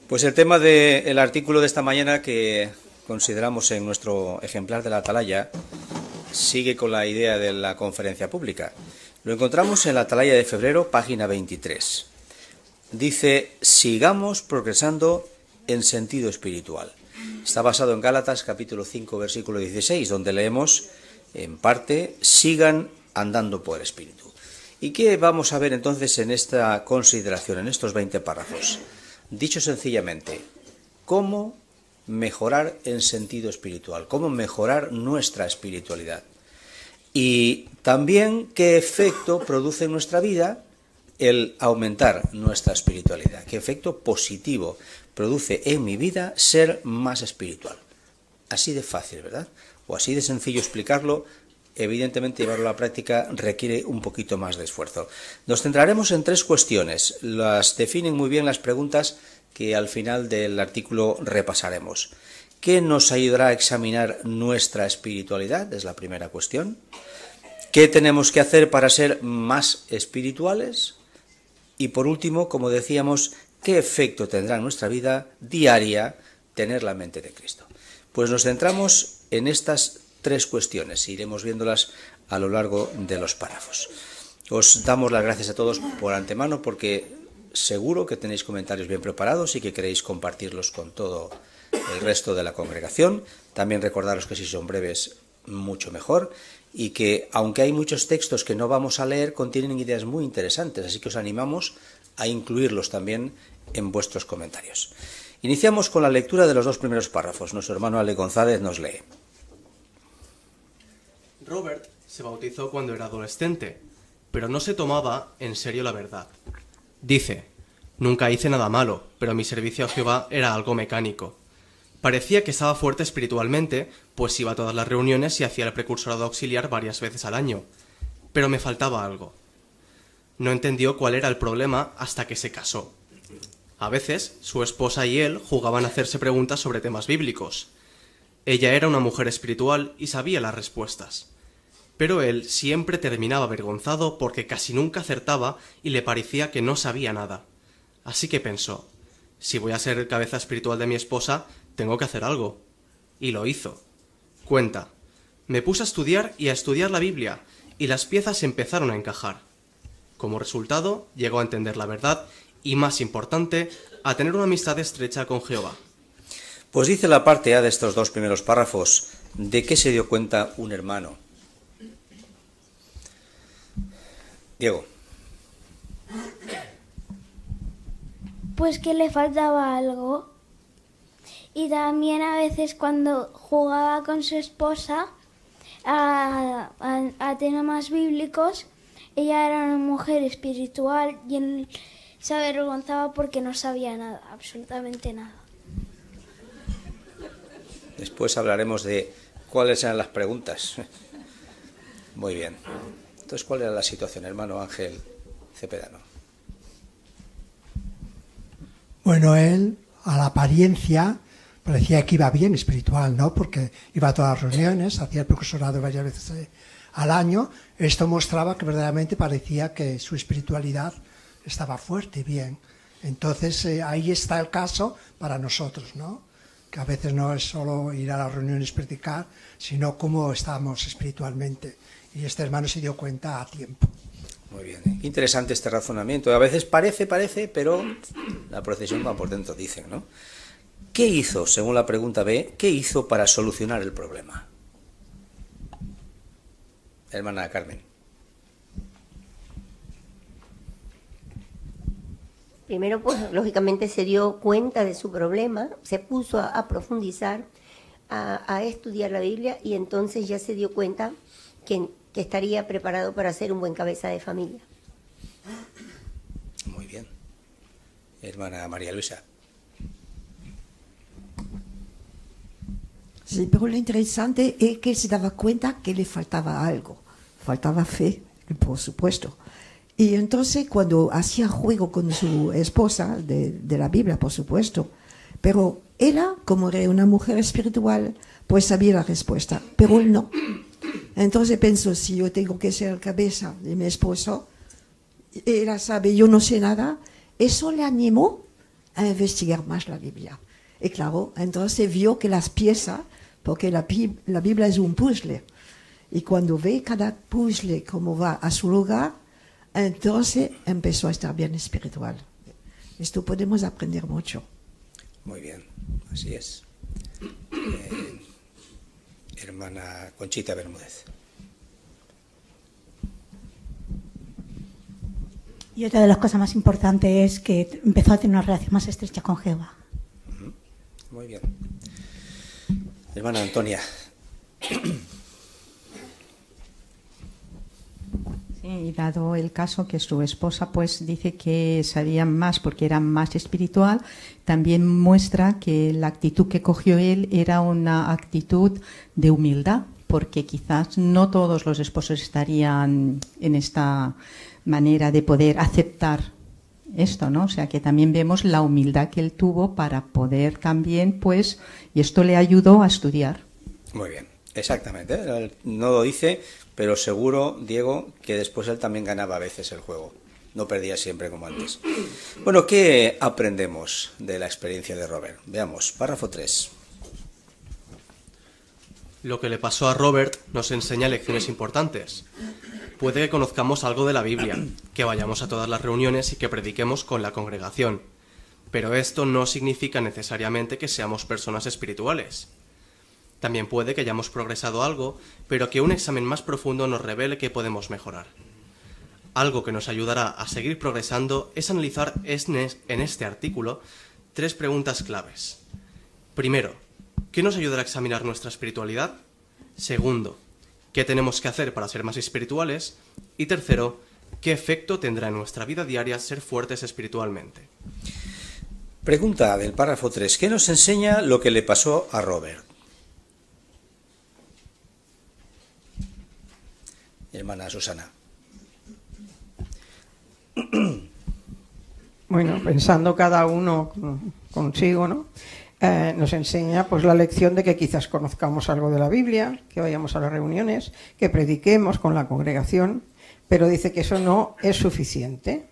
Pues el tema del artículo de esta mañana que consideramos en nuestro ejemplar de la Atalaya sigue con la idea de la conferencia pública. Lo encontramos en la Atalaya de febrero, página 23. Dice, sigamos progresando en sentido espiritual. Está basado en Gálatas capítulo 5, versículo 16, donde leemos, en parte, sigan andando por el Espíritu. ¿Y qué vamos a ver entonces en esta consideración, en estos 20 párrafos? Dicho sencillamente, cómo mejorar en sentido espiritual, cómo mejorar nuestra espiritualidad. Y también qué efecto produce en nuestra vida el aumentar nuestra espiritualidad, qué efecto positivo produce en mi vida ser más espiritual. Así de fácil, ¿verdad? O así de sencillo explicarlo. Evidentemente llevarlo a la práctica requiere un poquito más de esfuerzo. Nos centraremos en 3 cuestiones. Las definen muy bien las preguntas que al final del artículo repasaremos. ¿Qué nos ayudará a examinar nuestra espiritualidad? Es la primera cuestión. ¿Qué tenemos que hacer para ser más espirituales? Y por último, como decíamos, ¿qué efecto tendrá en nuestra vida diaria tener la mente de Cristo? Pues nos centramos en estas 3 cuestiones, iremos viéndolas a lo largo de los párrafos. Os damos las gracias a todos por antemano porque seguro que tenéis comentarios bien preparados y que queréis compartirlos con todo el resto de la congregación. También recordaros que si son breves, mucho mejor, y que aunque hay muchos textos que no vamos a leer, contienen ideas muy interesantes, así que os animamos a incluirlos también en vuestros comentarios. Iniciamos con la lectura de los 2 primeros párrafos. Nuestro hermano Ale González nos lee. Robert se bautizó cuando era adolescente, pero no se tomaba en serio la verdad. Dice, nunca hice nada malo, pero mi servicio a Jehová era algo mecánico. Parecía que estaba fuerte espiritualmente, pues iba a todas las reuniones y hacía el precursorado auxiliar varias veces al año. Pero me faltaba algo. No entendió cuál era el problema hasta que se casó. A veces, su esposa y él jugaban a hacerse preguntas sobre temas bíblicos. Ella era una mujer espiritual y sabía las respuestas. Pero él siempre terminaba avergonzado porque casi nunca acertaba y le parecía que no sabía nada. Así que pensó, si voy a ser cabeza espiritual de mi esposa, tengo que hacer algo. Y lo hizo. Cuenta, me puse a estudiar y a estudiar la Biblia, y las piezas empezaron a encajar. Como resultado, llegó a entender la verdad y, más importante, a tener una amistad estrecha con Jehová. Pues dice la parte A de estos 2 primeros párrafos, ¿de qué se dio cuenta un hermano? Diego. Pues que le faltaba algo. Y también a veces cuando jugaba con su esposa a temas bíblicos, ella era una mujer espiritual y él se avergonzaba porque no sabía nada, absolutamente nada. Después hablaremos de cuáles eran las preguntas. Muy bien. Entonces, ¿cuál era la situación, hermano Ángel Cepedano? Bueno, él, a la apariencia, parecía que iba bien espiritual, ¿no? Porque iba a todas las reuniones, hacía el profesorado varias veces al año. Esto mostraba que verdaderamente parecía que su espiritualidad estaba fuerte y bien. Entonces, ahí está el caso para nosotros, ¿no? Que a veces no es solo ir a las reuniones predicar, sino cómo estamos espiritualmente. Y este hermano se dio cuenta a tiempo. Muy bien. Interesante este razonamiento. A veces parece, pero la procesión va por dentro, dicen, ¿no? ¿Qué hizo, según la pregunta B, qué hizo para solucionar el problema? Hermana Carmen. Primero, pues, lógicamente se dio cuenta de su problema, se puso a profundizar, a estudiar la Biblia y entonces ya se dio cuenta que estaría preparado para ser un buen cabeza de familia. Muy bien. Hermana María Luisa. Sí, pero lo interesante es que se daba cuenta que le faltaba algo, faltaba fe, por supuesto. Y entonces cuando hacía juego con su esposa, de la Biblia, por supuesto, pero ella, como era una mujer espiritual, pues sabía la respuesta, pero él no. Entonces pensó, si yo tengo que ser cabeza de mi esposo, ella sabe, yo no sé nada, eso le animó a investigar más la Biblia. Y claro, entonces vio que las piezas, porque la Biblia es un puzzle, y cuando ve cada puzzle cómo va a su lugar, entonces empezó a estar bien espiritual. Esto podemos aprender mucho. Muy bien, así es. Hermana Conchita Bermúdez. Y otra de las cosas más importantes es que empezó a tener una relación más estrecha con Jehová. Muy bien. Hermana Antonia. Sí, y dado el caso que su esposa pues dice que sabía más porque era más espiritual, también muestra que la actitud que cogió él era una actitud de humildad, porque quizás no todos los esposos estarían en esta manera de poder aceptar esto, ¿no? O sea que también vemos la humildad que él tuvo para poder también, pues, y esto le ayudó a estudiar. Muy bien, exactamente. Él no lo dice, pero seguro, Diego, que después él también ganaba a veces el juego. No perdía siempre como antes. Bueno, ¿qué aprendemos de la experiencia de Robert? Veamos, párrafo 3. Lo que le pasó a Robert nos enseña lecciones importantes. Puede que conozcamos algo de la Biblia, que vayamos a todas las reuniones y que prediquemos con la congregación, pero esto no significa necesariamente que seamos personas espirituales. También puede que hayamos progresado algo, pero que un examen más profundo nos revele que podemos mejorar. Algo que nos ayudará a seguir progresando es analizar en este artículo 3 preguntas claves. Primero, ¿qué nos ayudará a examinar nuestra espiritualidad? Segundo, ¿qué tenemos que hacer para ser más espirituales? Y tercero, ¿qué efecto tendrá en nuestra vida diaria ser fuertes espiritualmente? Pregunta del párrafo 3. ¿Qué nos enseña lo que le pasó a Robert? Hermana Susana. Bueno, pensando cada uno consigo, ¿no? Nos enseña pues la lección de que quizás conozcamos algo de la Biblia, que vayamos a las reuniones, que prediquemos con la congregación, pero dice que eso no es suficiente.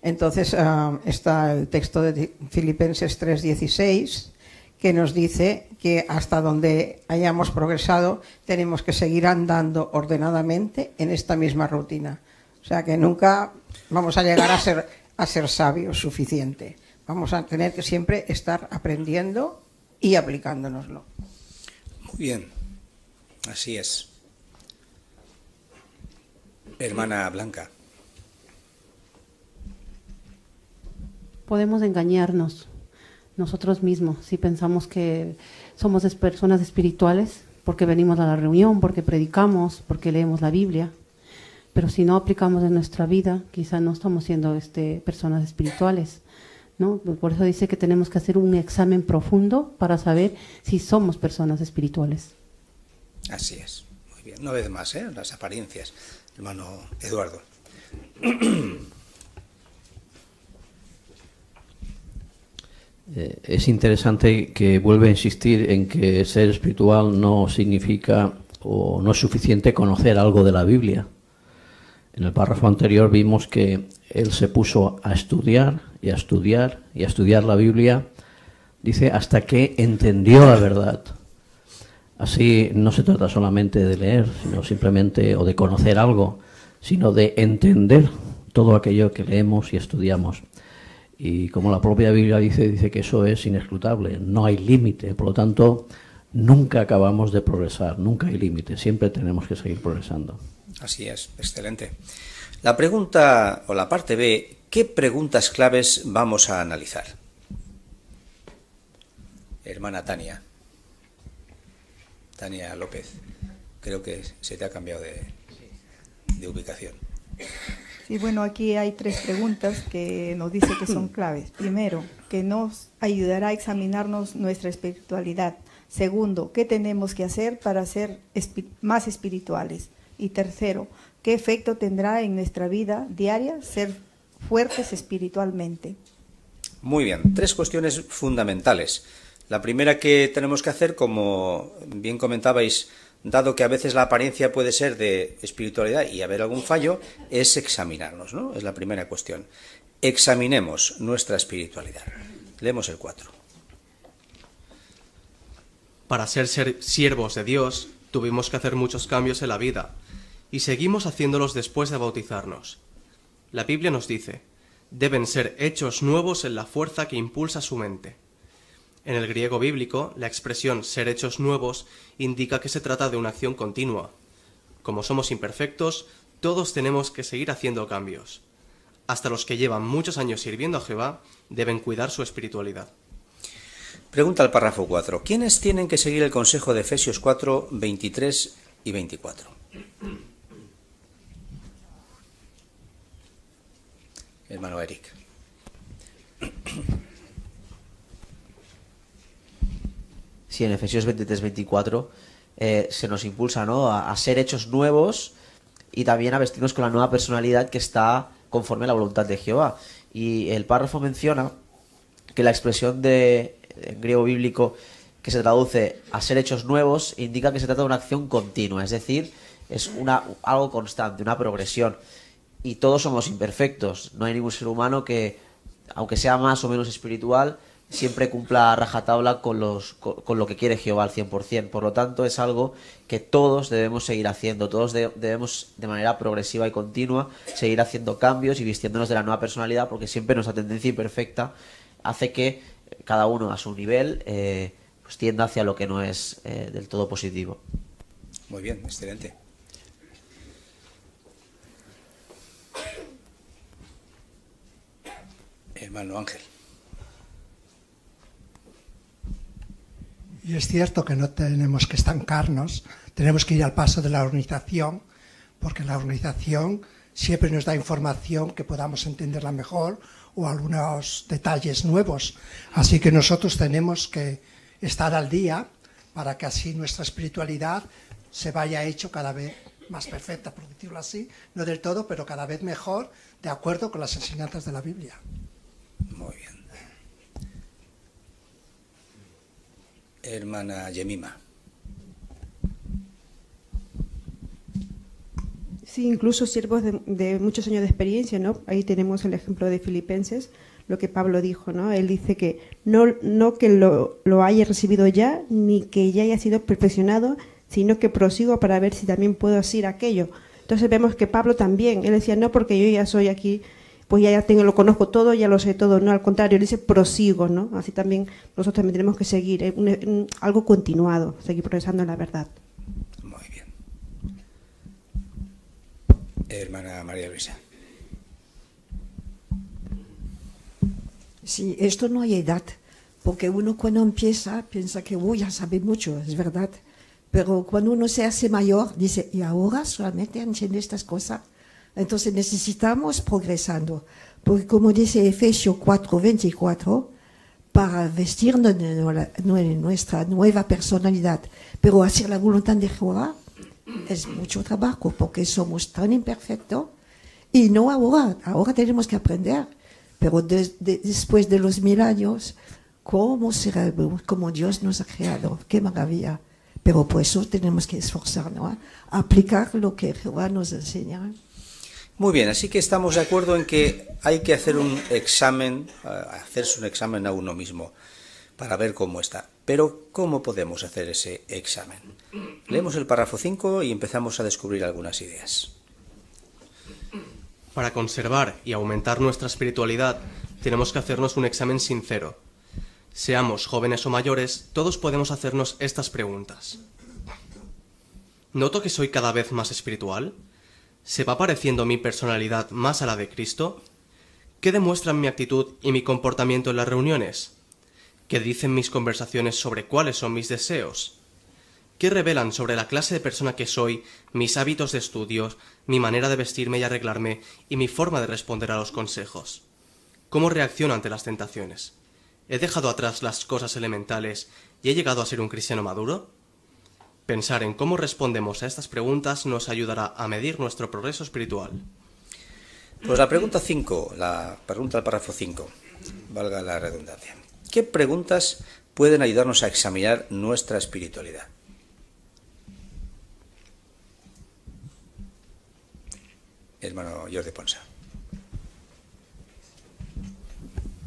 Entonces está el texto de Filipenses 3:16, que nos dice que hasta donde hayamos progresado tenemos que seguir andando ordenadamente en esta misma rutina. O sea que nunca vamos a llegar a ser sabios suficiente. Vamos a tener que siempre estar aprendiendo y aplicándonoslo. Muy bien, así es. Hermana Blanca. Podemos engañarnos nosotros mismos si pensamos que somos personas espirituales porque venimos a la reunión, porque predicamos, porque leemos la Biblia. Pero si no aplicamos en nuestra vida, quizá no estamos siendo personas espirituales, ¿no? Por eso dice que tenemos que hacer un examen profundo para saber si somos personas espirituales. Así es. Muy bien. No ves más, las apariencias. Hermano Eduardo. Es interesante que vuelve a insistir en que ser espiritual no significa o no es suficiente conocer algo de la Biblia. En el párrafo anterior vimos que él se puso a estudiar y a estudiar y a estudiar la Biblia, dice, hasta que entendió la verdad. Así no se trata solamente de leer, sino simplemente, o de conocer algo, sino de entender todo aquello que leemos y estudiamos. Y como la propia Biblia dice que eso es inescrutable, no hay límite, por lo tanto, nunca acabamos de progresar, nunca hay límite, siempre tenemos que seguir progresando. Así es, excelente. La pregunta, o la parte B, ¿qué preguntas claves vamos a analizar? Hermana Tania López, creo que se te ha cambiado de ubicación. Sí, bueno, aquí hay 3 preguntas que nos dice que son claves. Primero, que nos ayudará a examinarnos nuestra espiritualidad. Segundo, ¿qué tenemos que hacer para ser más espirituales? Y tercero, ¿qué efecto tendrá en nuestra vida diaria ser fuertes espiritualmente? Muy bien, 3 cuestiones fundamentales. La primera que tenemos que hacer, como bien comentabais, dado que a veces la apariencia puede ser de espiritualidad y haber algún fallo, es examinarnos, ¿no? Es la primera cuestión. Examinemos nuestra espiritualidad. Leemos el 4. Para ser siervos de Dios, tuvimos que hacer muchos cambios en la vida, y seguimos haciéndolos después de bautizarnos. La Biblia nos dice, deben ser hechos nuevos en la fuerza que impulsa su mente. En el griego bíblico, la expresión ser hechos nuevos indica que se trata de una acción continua. Como somos imperfectos, todos tenemos que seguir haciendo cambios. Hasta los que llevan muchos años sirviendo a Jehová deben cuidar su espiritualidad. Pregunta al párrafo 4. ¿Quiénes tienen que seguir el consejo de Efesios 4, 23 y 24? Hermano Eric. Sí, en Efesios 23-24 se nos impulsa, ¿no?, a ser hechos nuevos y también a vestirnos con la nueva personalidad que está conforme a la voluntad de Jehová. Y el párrafo menciona que la expresión en griego bíblico que se traduce a ser hechos nuevos indica que se trata de una acción continua, es decir, es algo constante, una progresión. Y todos somos imperfectos, no hay ningún ser humano que, aunque sea más o menos espiritual, siempre cumpla a rajatabla con lo que quiere Jehová al 100%. Por lo tanto, es algo que todos debemos seguir haciendo. Todos debemos, de manera progresiva y continua, seguir haciendo cambios y vistiéndonos de la nueva personalidad, porque siempre nuestra tendencia imperfecta hace que cada uno a su nivel pues tienda hacia lo que no es del todo positivo. Muy bien, excelente. Hermano Ángel. Y es cierto que no tenemos que estancarnos, tenemos que ir al paso de la organización, porque la organización siempre nos da información que podamos entenderla mejor o algunos detalles nuevos. Así que nosotros tenemos que estar al día para que así nuestra espiritualidad se vaya hecho cada vez más perfecta, por decirlo así, no del todo, pero cada vez mejor, de acuerdo con las enseñanzas de la Biblia. Muy bien. Hermana Yemima. Sí, incluso siervos de muchos años de experiencia, ¿no? Ahí tenemos el ejemplo de Filipenses, lo que Pablo dijo, ¿no? Él dice que no que lo haya recibido ya, ni que ya haya sido perfeccionado, sino que prosigo para ver si también puedo hacer aquello. Entonces vemos que Pablo también, él decía, no porque yo ya soy aquí, pues ya lo conozco todo, ya lo sé todo, no, al contrario, él dice prosigo, ¿no? Así también nosotros también tenemos que seguir, algo continuado, seguir progresando en la verdad. Muy bien. Hermana María Luisa. Sí, esto no hay edad, porque uno cuando empieza piensa que ya sabe mucho, es verdad, pero cuando uno se hace mayor dice, ¿y ahora solamente entiende estas cosas? Entonces necesitamos progresando, porque como dice Efesios 4:24, para vestirnos de nuestra nueva personalidad, pero hacer la voluntad de Jehová es mucho trabajo, porque somos tan imperfectos, y no ahora tenemos que aprender, pero después de los 1000 años, ¿cómo seremos? Como Dios nos ha creado, qué maravilla. Pero por eso tenemos que esforzarnos, a aplicar lo que Jehová nos enseña. Muy bien, así que estamos de acuerdo en que hay que hacer un examen, hacerse un examen a uno mismo para ver cómo está. Pero, ¿cómo podemos hacer ese examen? Leemos el párrafo 5 y empezamos a descubrir algunas ideas. Para conservar y aumentar nuestra espiritualidad, tenemos que hacernos un examen sincero. Seamos jóvenes o mayores, todos podemos hacernos estas preguntas. ¿Noto que soy cada vez más espiritual? ¿Se va pareciendo mi personalidad más a la de Cristo? ¿Qué demuestran mi actitud y mi comportamiento en las reuniones? ¿Qué dicen mis conversaciones sobre cuáles son mis deseos? ¿Qué revelan sobre la clase de persona que soy, mis hábitos de estudios, mi manera de vestirme y arreglarme y mi forma de responder a los consejos? ¿Cómo reacciono ante las tentaciones? ¿He dejado atrás las cosas elementales y he llegado a ser un cristiano maduro? Pensar en cómo respondemos a estas preguntas nos ayudará a medir nuestro progreso espiritual. Pues la pregunta 5, la pregunta del párrafo 5, valga la redundancia. ¿Qué preguntas pueden ayudarnos a examinar nuestra espiritualidad? Hermano Jordi Ponsa.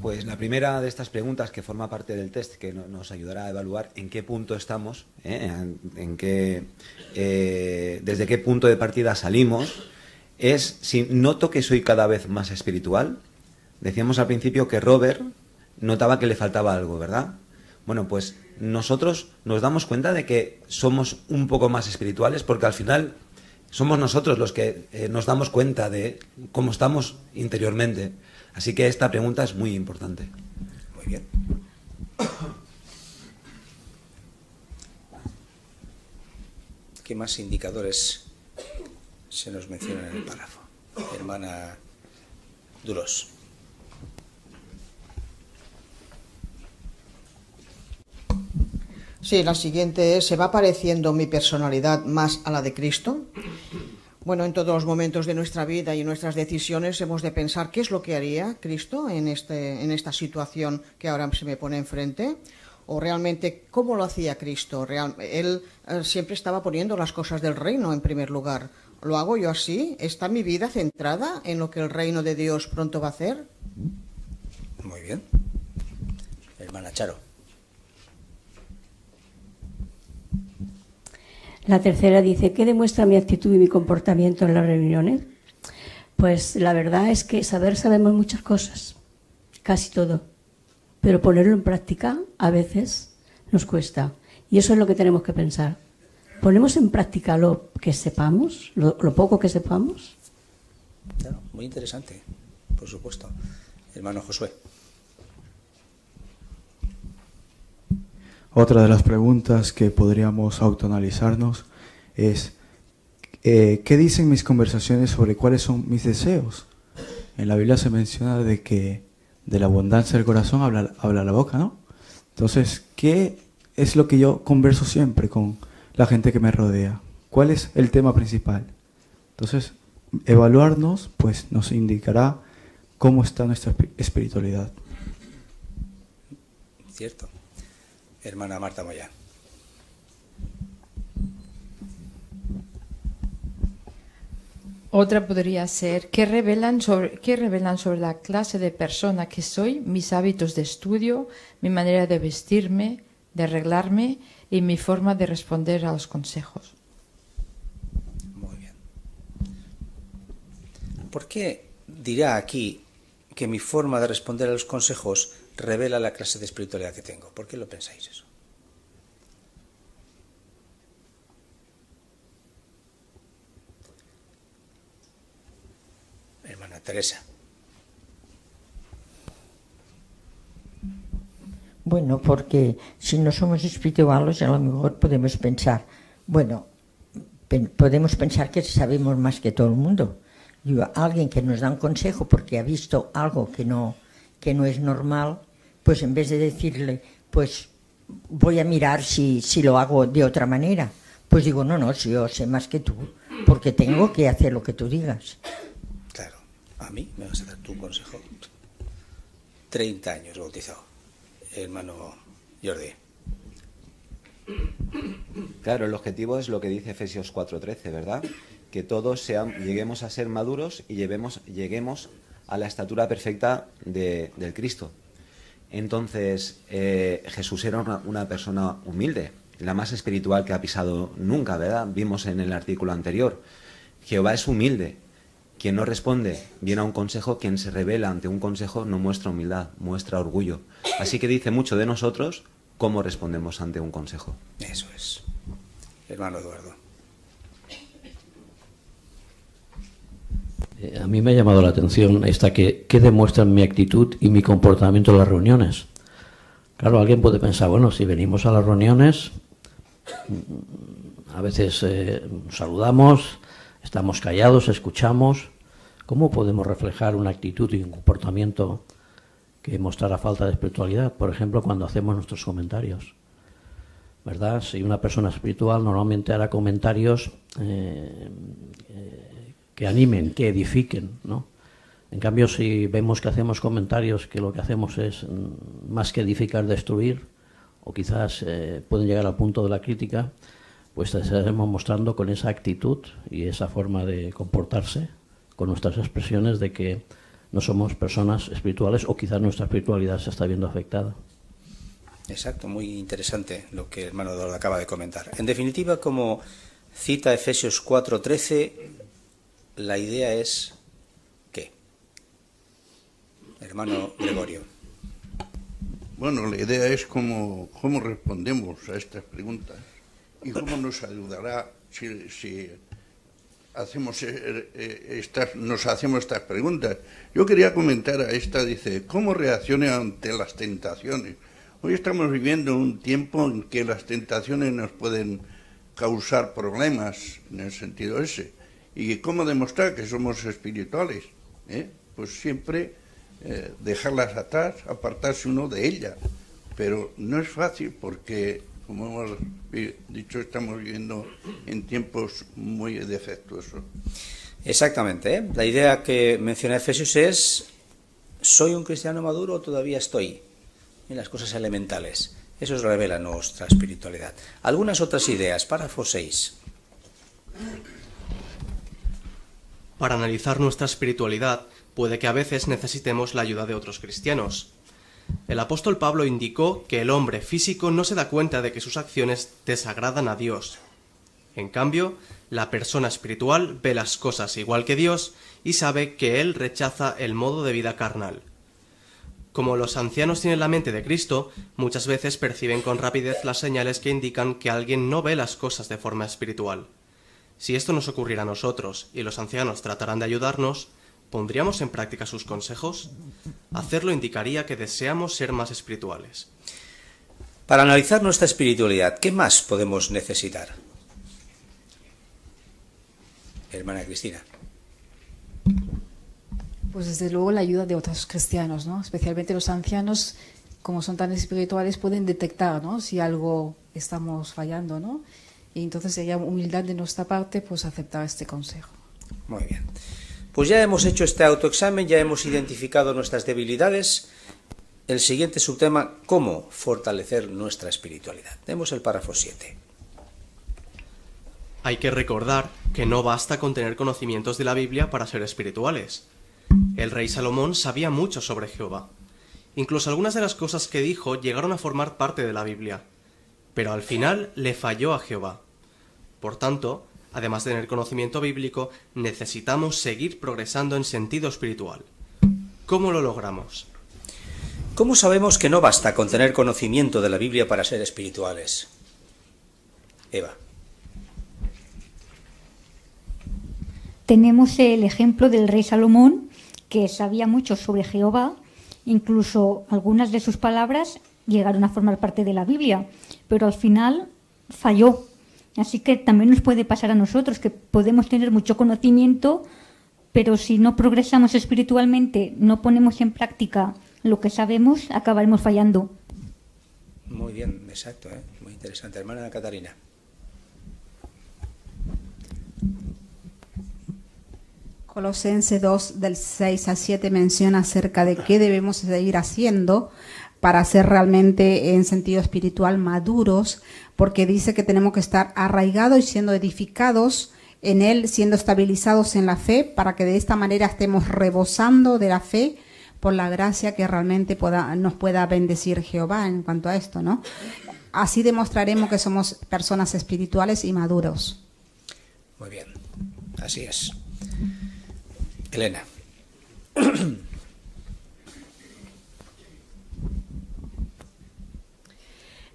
Pues la primera de estas preguntas, que forma parte del test, que nos ayudará a evaluar en qué punto estamos, desde qué punto de partida salimos, es si noto que soy cada vez más espiritual. Decíamos al principio que Robert notaba que le faltaba algo, ¿verdad? Bueno, pues nosotros nos damos cuenta de que somos un poco más espirituales, porque al final somos nosotros los que nos damos cuenta de cómo estamos interiormente. Así que esta pregunta es muy importante. Muy bien. ¿Qué más indicadores se nos mencionan en el párrafo? Hermana Duros. Sí, la siguiente es: ¿se va pareciendo mi personalidad más a la de Cristo? Bueno, en todos los momentos de nuestra vida y nuestras decisiones hemos de pensar qué es lo que haría Cristo en esta situación que ahora se me pone enfrente, o realmente cómo lo hacía Cristo. Él siempre estaba poniendo las cosas del reino en primer lugar. ¿Lo hago yo así? ¿Está mi vida centrada en lo que el reino de Dios pronto va a hacer? Muy bien. Hermana Charo. La tercera dice: ¿qué demuestra mi actitud y mi comportamiento en las reuniones? Pues la verdad es que sabemos muchas cosas, casi todo, pero ponerlo en práctica a veces nos cuesta. Y eso es lo que tenemos que pensar. ¿Ponemos en práctica lo que sepamos, lo poco que sepamos? Claro, muy interesante, por supuesto. Hermano Josué. Otra de las preguntas que podríamos autoanalizarnos es ¿qué dicen mis conversaciones sobre cuáles son mis deseos? En la Biblia se menciona de que de la abundancia del corazón habla la boca, ¿no? Entonces, ¿qué es lo que yo converso siempre con la gente que me rodea? ¿Cuál es el tema principal? Entonces, evaluarnos pues nos indicará cómo está nuestra espiritualidad. Cierto. Hermana Marta Moya. Otra podría ser: ¿qué revelan sobre la clase de persona que soy, mis hábitos de estudio, mi manera de vestirme, de arreglarme y mi forma de responder a los consejos? Muy bien. ¿Por qué dirá aquí que mi forma de responder a los consejos revela la clase de espiritualidad que tengo? ¿Por qué lo pensáis eso? Hermana Teresa. Bueno, porque si no somos espirituales, a lo mejor podemos pensar, podemos pensar que sabemos más que todo el mundo. Alguien que nos da un consejo porque ha visto algo que no es normal, pues en vez de decirle, pues voy a mirar si lo hago de otra manera, pues digo, no, si yo sé más que tú, porque tengo que hacer lo que tú digas. Claro, a mí me vas a dar tu consejo. 30 años bautizado, hermano Jordi. Claro, el objetivo es lo que dice Efesios 4:13, ¿verdad? Que todos lleguemos a ser maduros y lleguemos a la estatura perfecta del Cristo. Entonces, Jesús era una persona humilde, la más espiritual que ha pisado nunca, ¿verdad? Vimos en el artículo anterior. Jehová es humilde. Quien no responde bien a un consejo, quien se revela ante un consejo, no muestra humildad, muestra orgullo. Así que dice mucho de nosotros cómo respondemos ante un consejo. Eso es. Hermano Eduardo. A mí me ha llamado la atención esta que demuestran mi actitud y mi comportamiento en las reuniones. Claro, alguien puede pensar, bueno, si venimos a las reuniones, a veces saludamos, estamos callados, escuchamos. ¿Cómo podemos reflejar una actitud y un comportamiento que mostrara falta de espiritualidad? Por ejemplo, cuando hacemos nuestros comentarios, ¿verdad? Si una persona espiritual normalmente hará comentarios que animen, que edifiquen, ¿no? En cambio, si vemos que hacemos comentarios que lo que hacemos es más que edificar, destruir, o quizás pueden llegar al punto de la crítica, pues estaremos mostrando con esa actitud y esa forma de comportarse, con nuestras expresiones, de que no somos personas espirituales o quizás nuestra espiritualidad se está viendo afectada. Exacto, muy interesante lo que el hermano Eduardo acaba de comentar. En definitiva, como cita Efesios 4:13, la idea es ¿qué? Hermano Gregorio. Bueno, la idea es cómo respondemos a estas preguntas y cómo nos ayudará si nos hacemos estas preguntas. Yo quería comentar a esta, dice, ¿cómo reacciona ante las tentaciones? Hoy estamos viviendo un tiempo en que las tentaciones nos pueden causar problemas en el sentido ese. ¿Y cómo demostrar que somos espirituales? Pues siempre dejarlas atrás, apartarse uno de ellas. Pero no es fácil porque, como hemos dicho, estamos viviendo en tiempos muy defectuosos. Exactamente, La idea que menciona Efesios es, ¿soy un cristiano maduro o todavía estoy en las cosas elementales? Eso revela nuestra espiritualidad. Algunas otras ideas, párrafo 6. Para analizar nuestra espiritualidad, puede que a veces necesitemos la ayuda de otros cristianos. El apóstol Pablo indicó que el hombre físico no se da cuenta de que sus acciones desagradan a Dios. En cambio, la persona espiritual ve las cosas igual que Dios y sabe que Él rechaza el modo de vida carnal. Como los ancianos tienen la mente de Cristo, muchas veces perciben con rapidez las señales que indican que alguien no ve las cosas de forma espiritual. Si esto nos ocurriera a nosotros y los ancianos trataran de ayudarnos, ¿pondríamos en práctica sus consejos? Hacerlo indicaría que deseamos ser más espirituales. Para analizar nuestra espiritualidad, ¿qué más podemos necesitar? Hermana Cristina. Pues desde luego la ayuda de otros cristianos, ¿no? Especialmente los ancianos, como son tan espirituales, pueden detectar, ¿no?, si algo estamos fallando, ¿no? Y entonces sería humildad de nuestra parte, pues aceptar este consejo. Muy bien. Pues ya hemos hecho este autoexamen, ya hemos identificado nuestras debilidades. El siguiente subtema, ¿cómo fortalecer nuestra espiritualidad? Tenemos el párrafo 7. Hay que recordar que no basta con tener conocimientos de la Biblia para ser espirituales. El rey Salomón sabía mucho sobre Jehová. Incluso algunas de las cosas que dijo llegaron a formar parte de la Biblia, pero al final le falló a Jehová. Por tanto, además de tener conocimiento bíblico, necesitamos seguir progresando en sentido espiritual. ¿Cómo lo logramos? ¿Cómo sabemos que no basta con tener conocimiento de la Biblia para ser espirituales? Eva. Tenemos el ejemplo del rey Salomón, que sabía mucho sobre Jehová, incluso algunas de sus palabras llegaron a formar parte de la Biblia, pero al final falló. Así que también nos puede pasar a nosotros, que podemos tener mucho conocimiento, pero si no progresamos espiritualmente, no ponemos en práctica lo que sabemos, acabaremos fallando. Muy bien, exacto, muy interesante. Hermana Catarina. Colosenses 2, del 6 al 7 menciona acerca de qué debemos seguir haciendo para ser realmente en sentido espiritual maduros, porque dice que tenemos que estar arraigados y siendo edificados en Él, siendo estabilizados en la fe, para que de esta manera estemos rebosando de la fe por la gracia que realmente nos pueda bendecir Jehová en cuanto a esto, ¿no? Así demostraremos que somos personas espirituales y maduros. Muy bien, así es. Elena.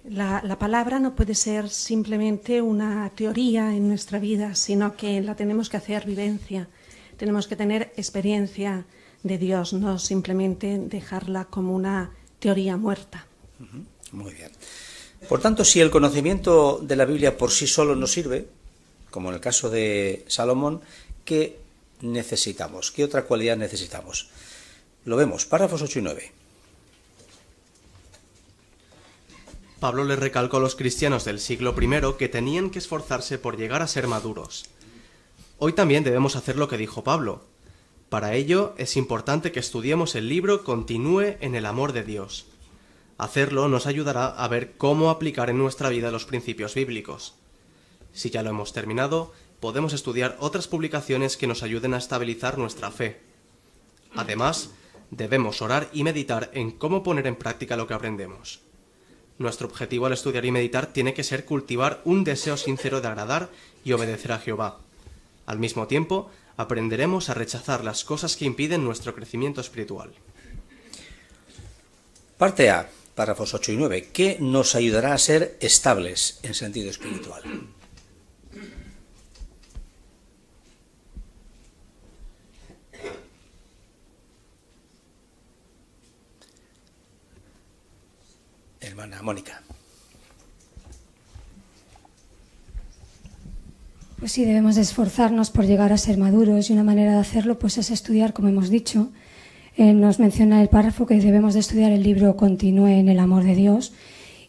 La palabra no puede ser simplemente una teoría en nuestra vida, sino que la tenemos que hacer vivencia. Tenemos que tener experiencia de Dios, no simplemente dejarla como una teoría muerta. Muy bien. Por tanto, si el conocimiento de la Biblia por sí solo no sirve, como en el caso de Salomón, ¿qué necesitamos? ¿Qué otra cualidad necesitamos? Lo vemos, párrafos 8 y 9. Pablo le recalcó a los cristianos del siglo I que tenían que esforzarse por llegar a ser maduros. Hoy también debemos hacer lo que dijo Pablo. Para ello es importante que estudiemos el libro Continúe en el amor de Dios. Hacerlo nos ayudará a ver cómo aplicar en nuestra vida los principios bíblicos. Si ya lo hemos terminado, podemos estudiar otras publicaciones que nos ayuden a estabilizar nuestra fe. Además, debemos orar y meditar en cómo poner en práctica lo que aprendemos. Nuestro objetivo al estudiar y meditar tiene que ser cultivar un deseo sincero de agradar y obedecer a Jehová. Al mismo tiempo, aprenderemos a rechazar las cosas que impiden nuestro crecimiento espiritual. Parte A, párrafos 8 y 9. ¿Qué nos ayudará a ser estables en sentido espiritual? Hermana Mónica. Pues sí, debemos de esforzarnos por llegar a ser maduros y una manera de hacerlo pues es estudiar, como hemos dicho. Nos menciona el párrafo que debemos de estudiar el libro Continúe en el amor de Dios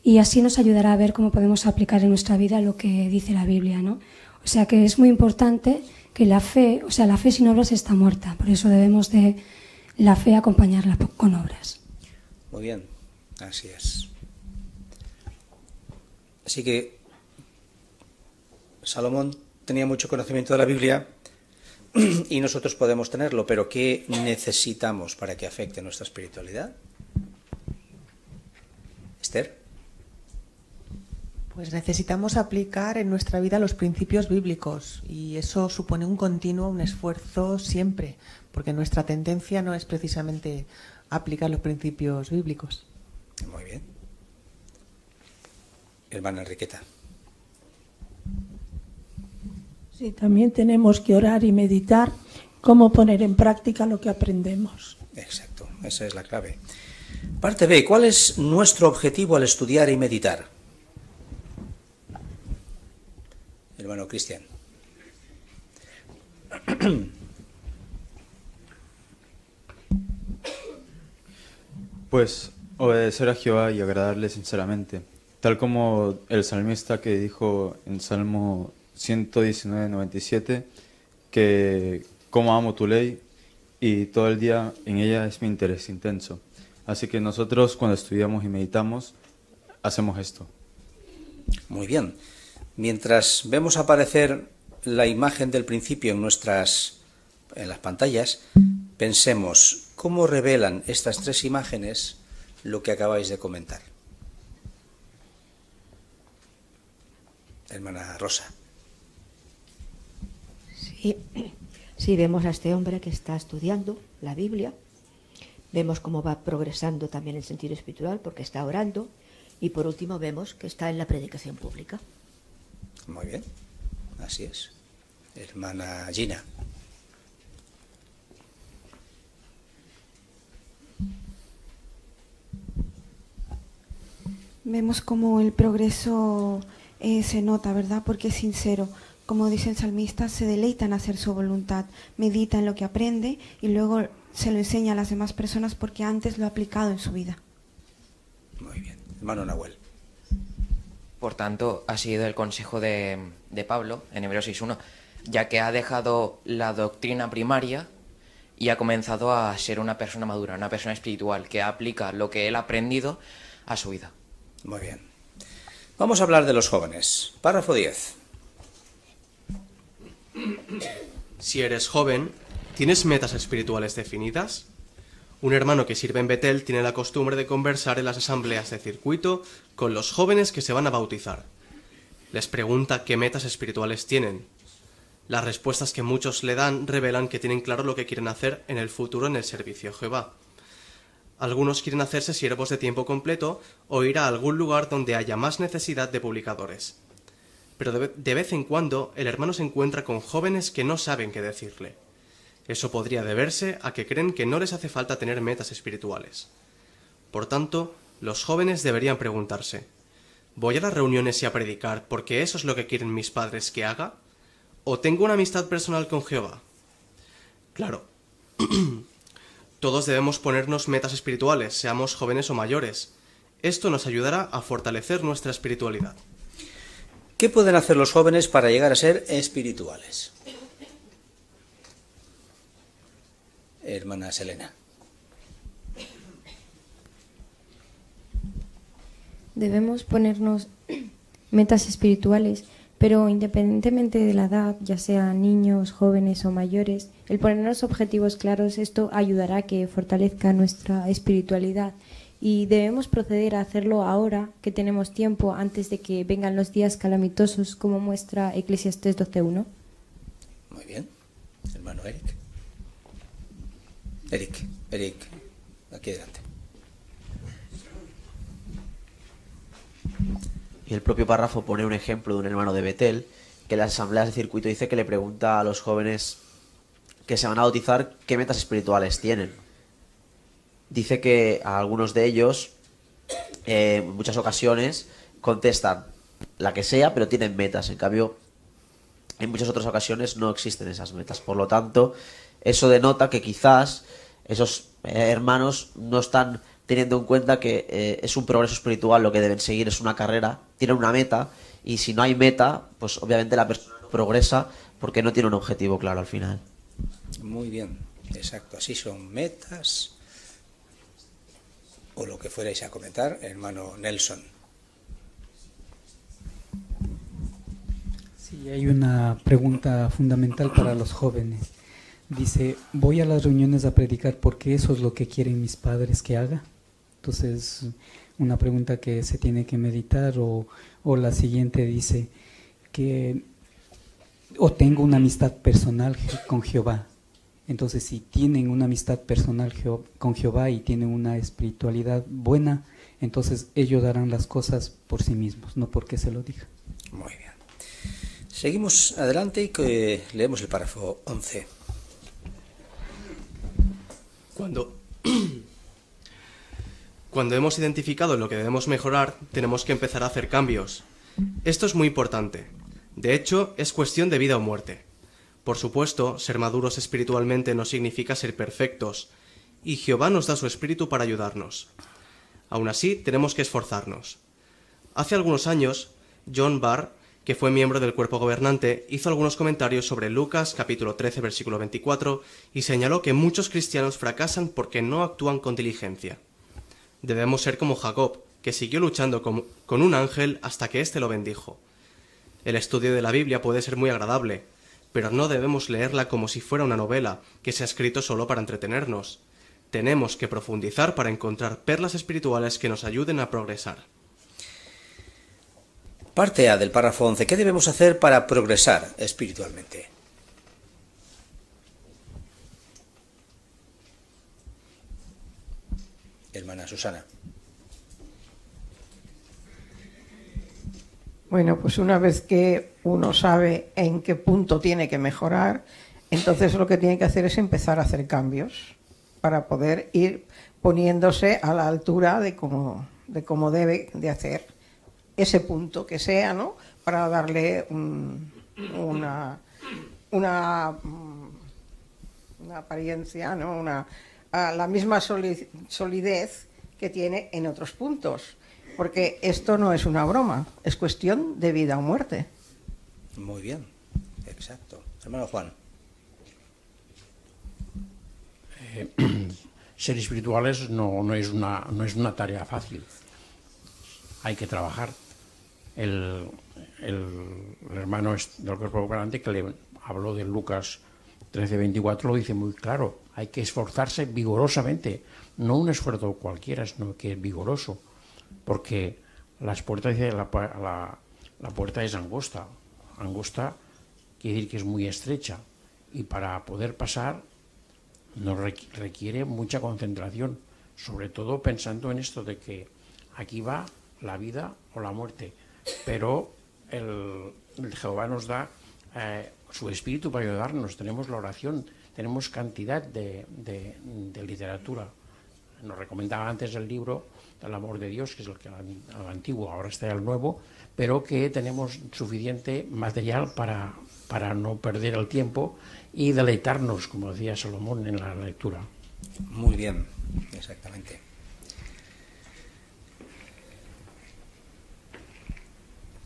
y así nos ayudará a ver cómo podemos aplicar en nuestra vida lo que dice la Biblia, ¿no? O sea que es muy importante que la fe sin obras está muerta, por eso debemos de la fe acompañarla con obras. Muy bien, así es. Así que Salomón tenía mucho conocimiento de la Biblia y nosotros podemos tenerlo, pero ¿qué necesitamos para que afecte nuestra espiritualidad? Esther. Pues necesitamos aplicar en nuestra vida los principios bíblicos y eso supone un continuo, un esfuerzo siempre, porque nuestra tendencia no es precisamente aplicar los principios bíblicos. Muy bien. Hermana Enriqueta. Sí, también tenemos que orar y meditar cómo poner en práctica lo que aprendemos. Exacto, esa es la clave. Parte B, ¿cuál es nuestro objetivo al estudiar y meditar? Hermano Cristian. Pues obedecer a Jehová y agradarle sinceramente, tal como el salmista que dijo en Salmo 119:97, que como amo tu ley y todo el día en ella es mi interés intenso. Así que nosotros cuando estudiamos y meditamos hacemos esto. Muy bien. Mientras vemos aparecer la imagen del principio en las pantallas, pensemos cómo revelan estas tres imágenes lo que acabáis de comentar. Hermana Rosa. Sí, vemos a este hombre que está estudiando la Biblia, vemos cómo va progresando también en sentido espiritual porque está orando y por último vemos que está en la predicación pública. Muy bien, así es. Hermana Gina. Vemos como el progreso se nota, ¿verdad? Porque es sincero. Como dice el salmista, se deleita en hacer su voluntad, medita en lo que aprende y luego se lo enseña a las demás personas porque antes lo ha aplicado en su vida. Muy bien. Hermano Nahuel. Por tanto, ha seguido el consejo de Pablo en Hebreos 6:1, ya que ha dejado la doctrina primaria y ha comenzado a ser una persona madura, una persona espiritual, que aplica lo que él ha aprendido a su vida. Muy bien. Vamos a hablar de los jóvenes. Párrafo 10. Si eres joven, ¿tienes metas espirituales definidas? Un hermano que sirve en Betel tiene la costumbre de conversar en las asambleas de circuito con los jóvenes que se van a bautizar. Les pregunta qué metas espirituales tienen. Las respuestas que muchos le dan revelan que tienen claro lo que quieren hacer en el futuro en el servicio a Jehová. Algunos quieren hacerse siervos de tiempo completo o ir a algún lugar donde haya más necesidad de publicadores. Pero de vez en cuando el hermano se encuentra con jóvenes que no saben qué decirle. Eso podría deberse a que creen que no les hace falta tener metas espirituales. Por tanto, los jóvenes deberían preguntarse: ¿voy a las reuniones y a predicar porque eso es lo que quieren mis padres que haga? ¿O tengo una amistad personal con Jehová? Claro, todos debemos ponernos metas espirituales, seamos jóvenes o mayores. Esto nos ayudará a fortalecer nuestra espiritualidad. ¿Qué pueden hacer los jóvenes para llegar a ser espirituales? Hermana Selena. Debemos ponernos metas espirituales Pero independientemente de la edad, ya sean niños, jóvenes o mayores, el ponernos objetivos claros, esto ayudará a que fortalezca nuestra espiritualidad. Y debemos proceder a hacerlo ahora que tenemos tiempo, antes de que vengan los días calamitosos, como muestra Eclesiastés 12:1. Muy bien. Hermano Eric. Eric, aquí adelante. Y el propio párrafo pone un ejemplo de un hermano de Betel, que en las asambleas de circuito dice que le pregunta a los jóvenes que se van a bautizar qué metas espirituales tienen. Dice que a algunos de ellos, en muchas ocasiones, contestan la que sea, pero tienen metas. En cambio, en muchas otras ocasiones no existen esas metas. Por lo tanto, eso denota que quizás esos hermanos no están teniendo en cuenta que es un progreso espiritual lo que deben seguir, es una carrera, tienen una meta, y si no hay meta, pues obviamente la persona no progresa porque no tiene un objetivo claro al final. Muy bien, exacto, así son metas o lo que fuerais a comentar, hermano Nelson. Sí, hay una pregunta fundamental para los jóvenes. Dice, voy a las reuniones a predicar porque eso es lo que quieren mis padres que haga. Entonces, una pregunta que se tiene que meditar, o la siguiente dice que o tengo una amistad personal con Jehová. Entonces, si tienen una amistad personal con Jehová y tienen una espiritualidad buena, entonces ellos harán las cosas por sí mismos, no porque se lo diga. Muy bien. Seguimos adelante y que leemos el párrafo 11. Cuando hemos identificado lo que debemos mejorar, tenemos que empezar a hacer cambios. Esto es muy importante. De hecho, es cuestión de vida o muerte. Por supuesto, ser maduros espiritualmente no significa ser perfectos, y Jehová nos da su espíritu para ayudarnos. Aún así, tenemos que esforzarnos. Hace algunos años, John Barr, que fue miembro del cuerpo gobernante, hizo algunos comentarios sobre Lucas capítulo 13 versículo 24 y señaló que muchos cristianos fracasan porque no actúan con diligencia. Debemos ser como Jacob, que siguió luchando con un ángel hasta que éste lo bendijo. El estudio de la Biblia puede ser muy agradable, pero no debemos leerla como si fuera una novela que se ha escrito solo para entretenernos. Tenemos que profundizar para encontrar perlas espirituales que nos ayuden a progresar. Parte A del párrafo 11. ¿Qué debemos hacer para progresar espiritualmente? Hermana Susana. Bueno, pues una vez que uno sabe en qué punto tiene que mejorar, entonces lo que tiene que hacer es empezar a hacer cambios para poder ir poniéndose a la altura de cómo debe de hacer ese punto que sea, ¿no? Para darle una apariencia, ¿no? La misma solidez que tiene en otros puntos. Porque esto no es una broma, es cuestión de vida o muerte. Muy bien, exacto. Hermano Juan. Ser espirituales no es una tarea fácil. Hay que trabajar. El hermano del cuerpo gobernante que le habló de Lucas 13:24 lo dice muy claro. Hay que esforzarse vigorosamente, no un esfuerzo cualquiera, sino que es vigoroso. Porque las puertas, dice, la puerta es angosta. Angosta quiere decir que es muy estrecha. Y para poder pasar nos requiere mucha concentración. Sobre todo pensando en esto de que aquí va la vida o la muerte. Pero el Jehová nos da su espíritu para ayudarnos. Tenemos la oración, tenemos cantidad de literatura. Nos recomendaba antes el libro del amor de Dios, que es el antiguo, ahora está el nuevo, pero que tenemos suficiente material para no perder el tiempo y deleitarnos, como decía Salomón, en la lectura. Muy bien, exactamente.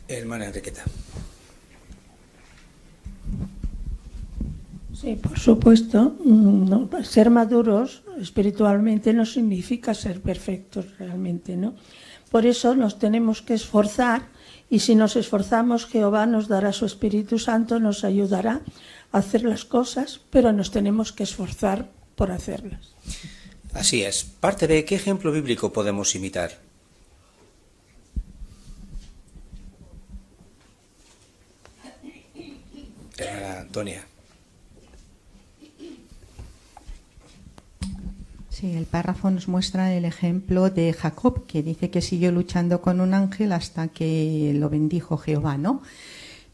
Hermana Enriqueta. Sí, por supuesto, ser maduros espiritualmente no significa ser perfectos realmente, ¿no? Por eso nos tenemos que esforzar Y si nos esforzamos, Jehová nos dará su Espíritu Santo, nos ayudará a hacer las cosas, pero nos tenemos que esforzar por hacerlas. Así es. Parte B, ¿qué ejemplo bíblico podemos imitar? Antonia. Sí, el párrafo nos muestra el ejemplo de Jacob, que dice que siguió luchando con un ángel hasta que lo bendijo Jehová, ¿no?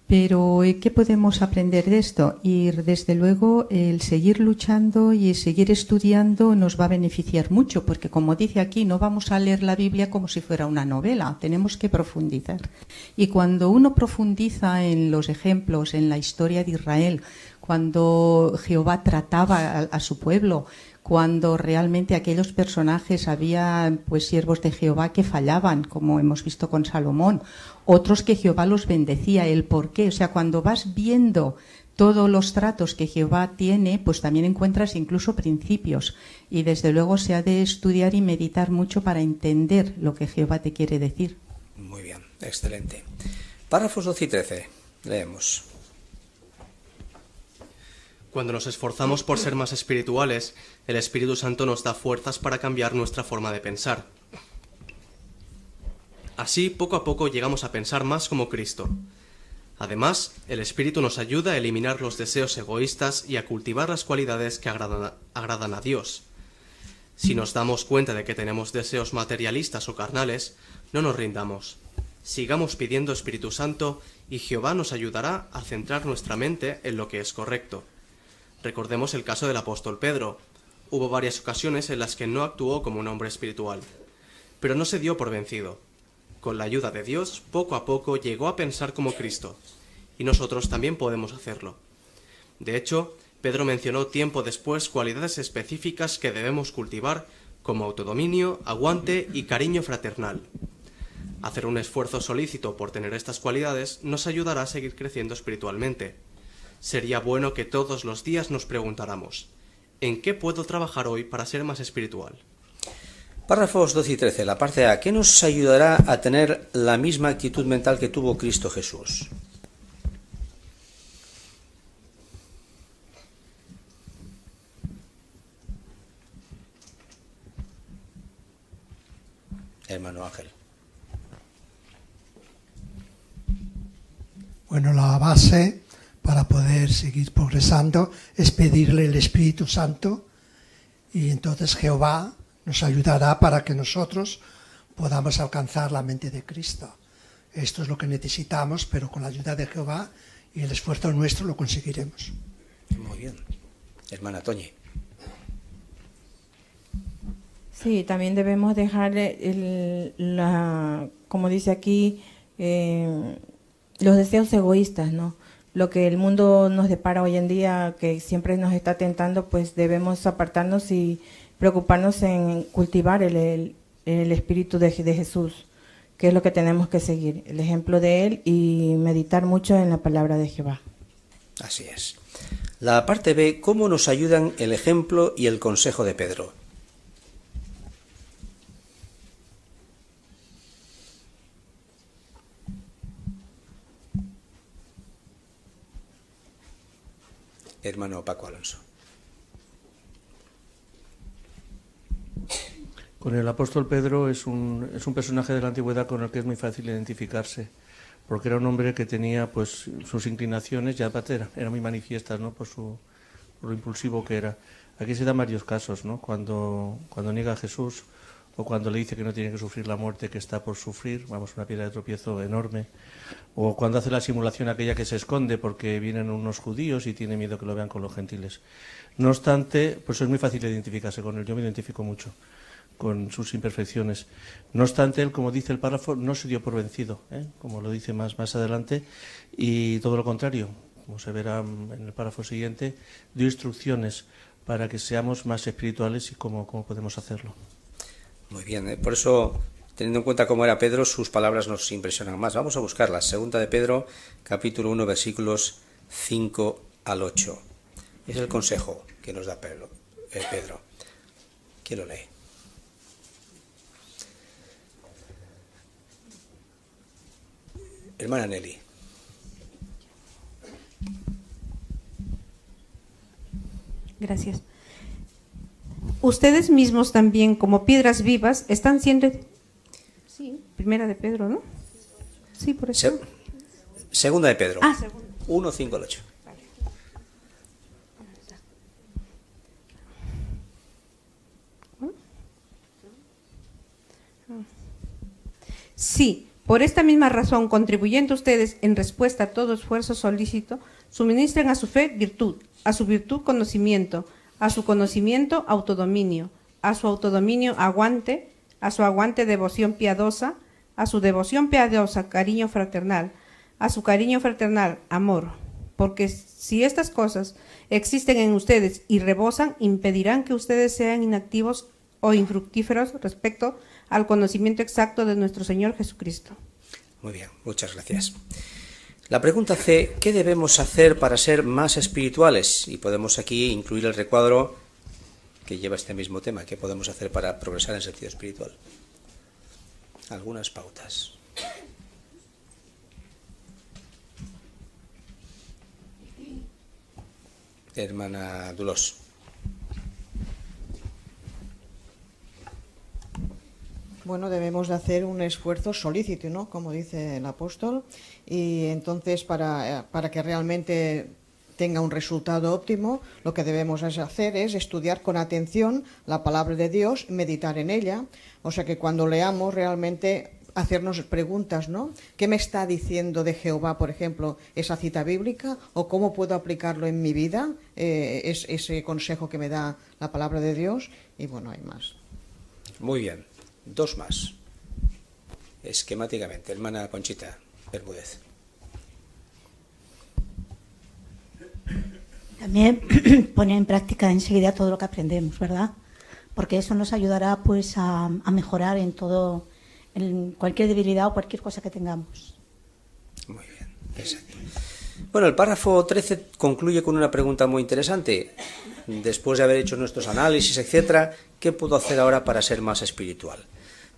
Pero ¿qué podemos aprender de esto? Y desde luego el seguir luchando y seguir estudiando nos va a beneficiar mucho, porque como dice aquí, no vamos a leer la Biblia como si fuera una novela, tenemos que profundizar. Y cuando uno profundiza en los ejemplos, en la historia de Israel, cuando Jehová trataba a su pueblo, cuando realmente aquellos personajes había pues siervos de Jehová que fallaban, como hemos visto con Salomón, otros que Jehová los bendecía, el por qué, o sea, cuando vas viendo todos los tratos que Jehová tiene, pues también encuentras incluso principios, y desde luego se ha de estudiar y meditar mucho para entender lo que Jehová te quiere decir. Muy bien, excelente. Párrafos 12 y 13, leemos. Cuando nos esforzamos por ser más espirituales, el Espíritu Santo nos da fuerzas para cambiar nuestra forma de pensar. Así, poco a poco llegamos a pensar más como Cristo. Además, el Espíritu nos ayuda a eliminar los deseos egoístas y a cultivar las cualidades que agradan a Dios. Si nos damos cuenta de que tenemos deseos materialistas o carnales, no nos rindamos. Sigamos pidiendo Espíritu Santo y Jehová nos ayudará a centrar nuestra mente en lo que es correcto. Recordemos el caso del apóstol Pedro. Hubo varias ocasiones en las que no actuó como un hombre espiritual, pero no se dio por vencido. Con la ayuda de Dios, poco a poco llegó a pensar como Cristo, y nosotros también podemos hacerlo. De hecho, Pedro mencionó tiempo después cualidades específicas que debemos cultivar, como autodominio, aguante y cariño fraternal. Hacer un esfuerzo solícito por tener estas cualidades nos ayudará a seguir creciendo espiritualmente. Sería bueno que todos los días nos preguntáramos, ¿en qué puedo trabajar hoy para ser más espiritual? Párrafos 12 y 13, la parte A. ¿Qué nos ayudará a tener la misma actitud mental que tuvo Cristo Jesús? Hermano Ángel. Bueno, la base para poder seguir progresando es pedirle el Espíritu Santo, y entonces Jehová nos ayudará para que nosotros podamos alcanzar la mente de Cristo. Esto es lo que necesitamos, pero con la ayuda de Jehová y el esfuerzo nuestro lo conseguiremos. Muy bien. Hermana Toñi. Sí, también debemos dejar, como dice aquí, los deseos egoístas, ¿no? Lo que el mundo nos depara hoy en día, que siempre nos está tentando, pues debemos apartarnos y preocuparnos en cultivar el espíritu de Jesús, que es lo que tenemos que seguir, el ejemplo de Él, y meditar mucho en la palabra de Jehová. Así es. La parte B, ¿cómo nos ayudan el ejemplo y el consejo de Pedro? Hermano Paco Alonso. Con el apóstol Pedro es un personaje de la antigüedad con el que es muy fácil identificarse, porque era un hombre que tenía pues sus inclinaciones ya era muy manifiestas, ¿no? por lo impulsivo que era. Aquí se dan varios casos, ¿no? Cuando niega a Jesús, o cuando le dice que no tiene que sufrir la muerte que está por sufrir, vamos, una piedra de tropiezo enorme, o cuando hace la simulación aquella que se esconde porque vienen unos judíos y tiene miedo que lo vean con los gentiles. No obstante, pues es muy fácil identificarse con él, yo me identifico mucho con sus imperfecciones. No obstante, él, como dice el párrafo, no se dio por vencido, como lo dice más adelante, y todo lo contrario, como se verá en el párrafo siguiente, dio instrucciones para que seamos más espirituales y cómo podemos hacerlo. Muy bien, por eso, teniendo en cuenta cómo era Pedro, sus palabras nos impresionan más. Vamos a buscarlas. Segunda de Pedro, capítulo 1, versículos 5 al 8. Es el consejo que nos da Pedro. ¿Quién lo lee? Hermana Nelly. Gracias. Ustedes mismos también, como piedras vivas, están siendo... Sí, primera de Pedro, ¿no? Sí, por eso. Segunda de Pedro. Ah, segunda. 1, 5 al 8. Sí, por esta misma razón, contribuyendo ustedes en respuesta a todo esfuerzo solícito, suministren a su fe virtud, a su virtud conocimiento, a su conocimiento autodominio, a su autodominio aguante, a su aguante devoción piadosa, a su devoción piadosa cariño fraternal, a su cariño fraternal amor, porque si estas cosas existen en ustedes y rebosan, impedirán que ustedes sean inactivos o infructíferos respecto al conocimiento exacto de nuestro Señor Jesucristo. Muy bien, muchas gracias. La pregunta C, ¿qué debemos hacer para ser más espirituales? Y podemos aquí incluir el recuadro que lleva este mismo tema. ¿Qué podemos hacer para progresar en sentido espiritual? Algunas pautas. Hermana Dulós. Bueno, debemos de hacer un esfuerzo solícito, ¿no? Como dice el apóstol, y entonces para que realmente tenga un resultado óptimo, lo que debemos hacer es estudiar con atención la palabra de Dios, meditar en ella, o sea que cuando leamos realmente hacernos preguntas, ¿no? ¿Qué me está diciendo de Jehová, por ejemplo, esa cita bíblica? ¿O cómo puedo aplicarlo en mi vida? Ese consejo que me da la palabra de Dios, y bueno, hay más. Muy bien. 2 más. Esquemáticamente, hermana Conchita Bermúdez. También poner en práctica enseguida todo lo que aprendemos, ¿verdad? Porque eso nos ayudará pues a mejorar en todo, en cualquier debilidad o cualquier cosa que tengamos. Muy bien, exacto. Bueno, el párrafo 13 concluye con una pregunta muy interesante. Después de haber hecho nuestros análisis, etcétera, ¿qué puedo hacer ahora para ser más espiritual?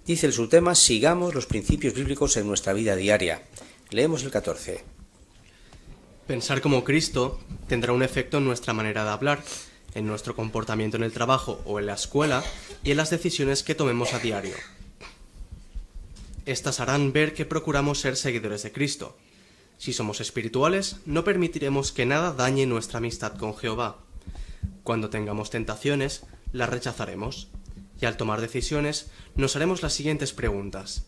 Dice el subtema, sigamos los principios bíblicos en nuestra vida diaria. Leemos el 14. Pensar como Cristo tendrá un efecto en nuestra manera de hablar, en nuestro comportamiento en el trabajo o en la escuela y en las decisiones que tomemos a diario. Estas harán ver que procuramos ser seguidores de Cristo. Si somos espirituales, no permitiremos que nada dañe nuestra amistad con Jehová. Cuando tengamos tentaciones, las rechazaremos. Y al tomar decisiones, nos haremos las siguientes preguntas.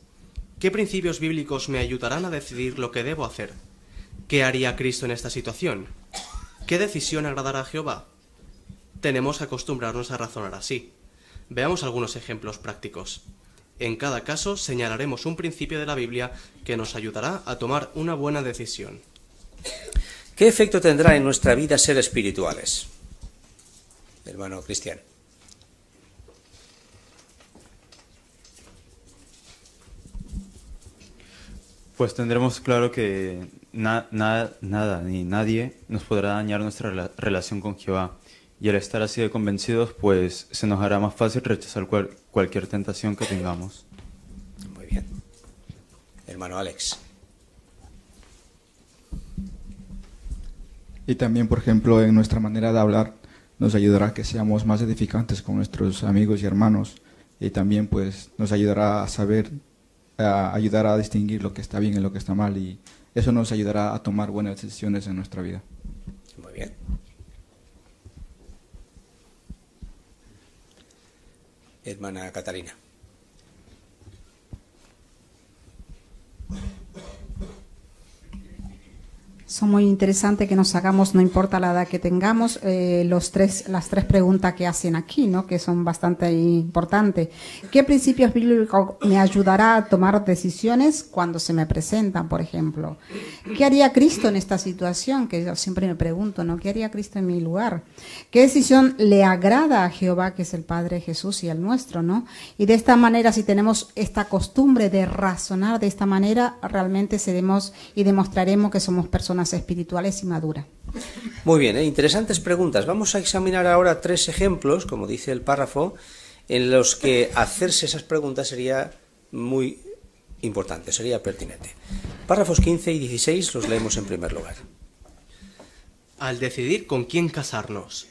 ¿Qué principios bíblicos me ayudarán a decidir lo que debo hacer? ¿Qué haría Cristo en esta situación? ¿Qué decisión agradará a Jehová? Tenemos que acostumbrarnos a razonar así. Veamos algunos ejemplos prácticos. En cada caso señalaremos un principio de la Biblia que nos ayudará a tomar una buena decisión. ¿Qué efecto tendrá en nuestra vida ser espirituales? Hermano Cristian. Pues tendremos claro que nada ni nadie nos podrá dañar nuestra relación con Jehová. Y al estar así de convencidos, pues se nos hará más fácil rechazar cualquier tentación que tengamos. Muy bien. Hermano Alex. Y también, por ejemplo, en nuestra manera de hablar, nos ayudará a que seamos más edificantes con nuestros amigos y hermanos. Y también, pues, nos ayudará a saber, a ayudar a distinguir lo que está bien y lo que está mal. Y eso nos ayudará a tomar buenas decisiones en nuestra vida. Muy bien. Hermana Catarina. Son muy interesantes que nos hagamos, no importa la edad que tengamos, las tres preguntas que hacen aquí, ¿no? Que son bastante importantes. ¿Qué principios bíblicos me ayudará a tomar decisiones cuando se me presentan, por ejemplo? ¿Qué haría Cristo en esta situación? Que yo siempre me pregunto, ¿no? ¿Qué haría Cristo en mi lugar? ¿Qué decisión le agrada a Jehová, que es el Padre de Jesús y el nuestro, ¿no? Y de esta manera, si tenemos esta costumbre de razonar de esta manera, realmente seremos y demostraremos que somos personas espirituales y maduras. Muy bien, interesantes preguntas. Vamos a examinar ahora 3 ejemplos, como dice el párrafo, en los que hacerse esas preguntas sería muy importante, sería pertinente. párrafos 15 y 16 los leemos en primer lugar. Al decidir con quién casarnos.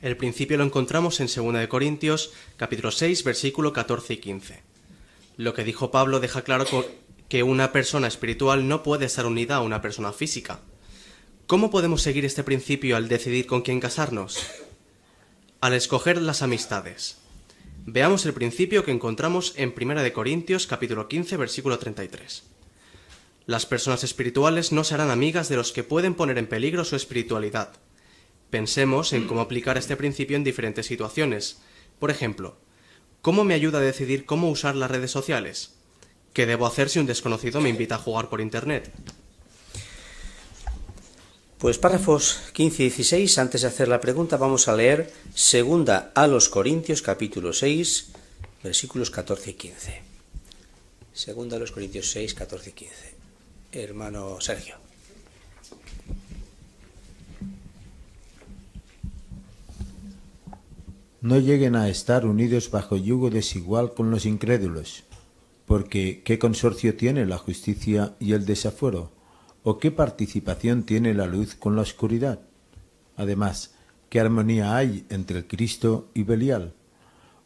El principio lo encontramos en 2 de Corintios, capítulo 6, versículo 14 y 15. Lo que dijo Pablo deja claro que una persona espiritual no puede estar unida a una persona física. ¿Cómo podemos seguir este principio al decidir con quién casarnos? Al escoger las amistades. Veamos el principio que encontramos en 1 de Corintios, capítulo 15, versículo 33. Las personas espirituales no serán amigas de los que pueden poner en peligro su espiritualidad. Pensemos en cómo aplicar este principio en diferentes situaciones. Por ejemplo, ¿cómo me ayuda a decidir cómo usar las redes sociales? ¿Qué debo hacer si un desconocido me invita a jugar por internet? Pues párrafos 15 y 16, antes de hacer la pregunta, vamos a leer 2 a los Corintios, capítulo 6, versículos 14 y 15. 2 a los Corintios 6, 14 y 15. Hermano Sergio. No lleguen a estar unidos bajo yugo desigual con los incrédulos, porque ¿qué consorcio tiene la justicia y el desafuero? ¿O qué participación tiene la luz con la oscuridad? Además, ¿qué armonía hay entre el Cristo y Belial?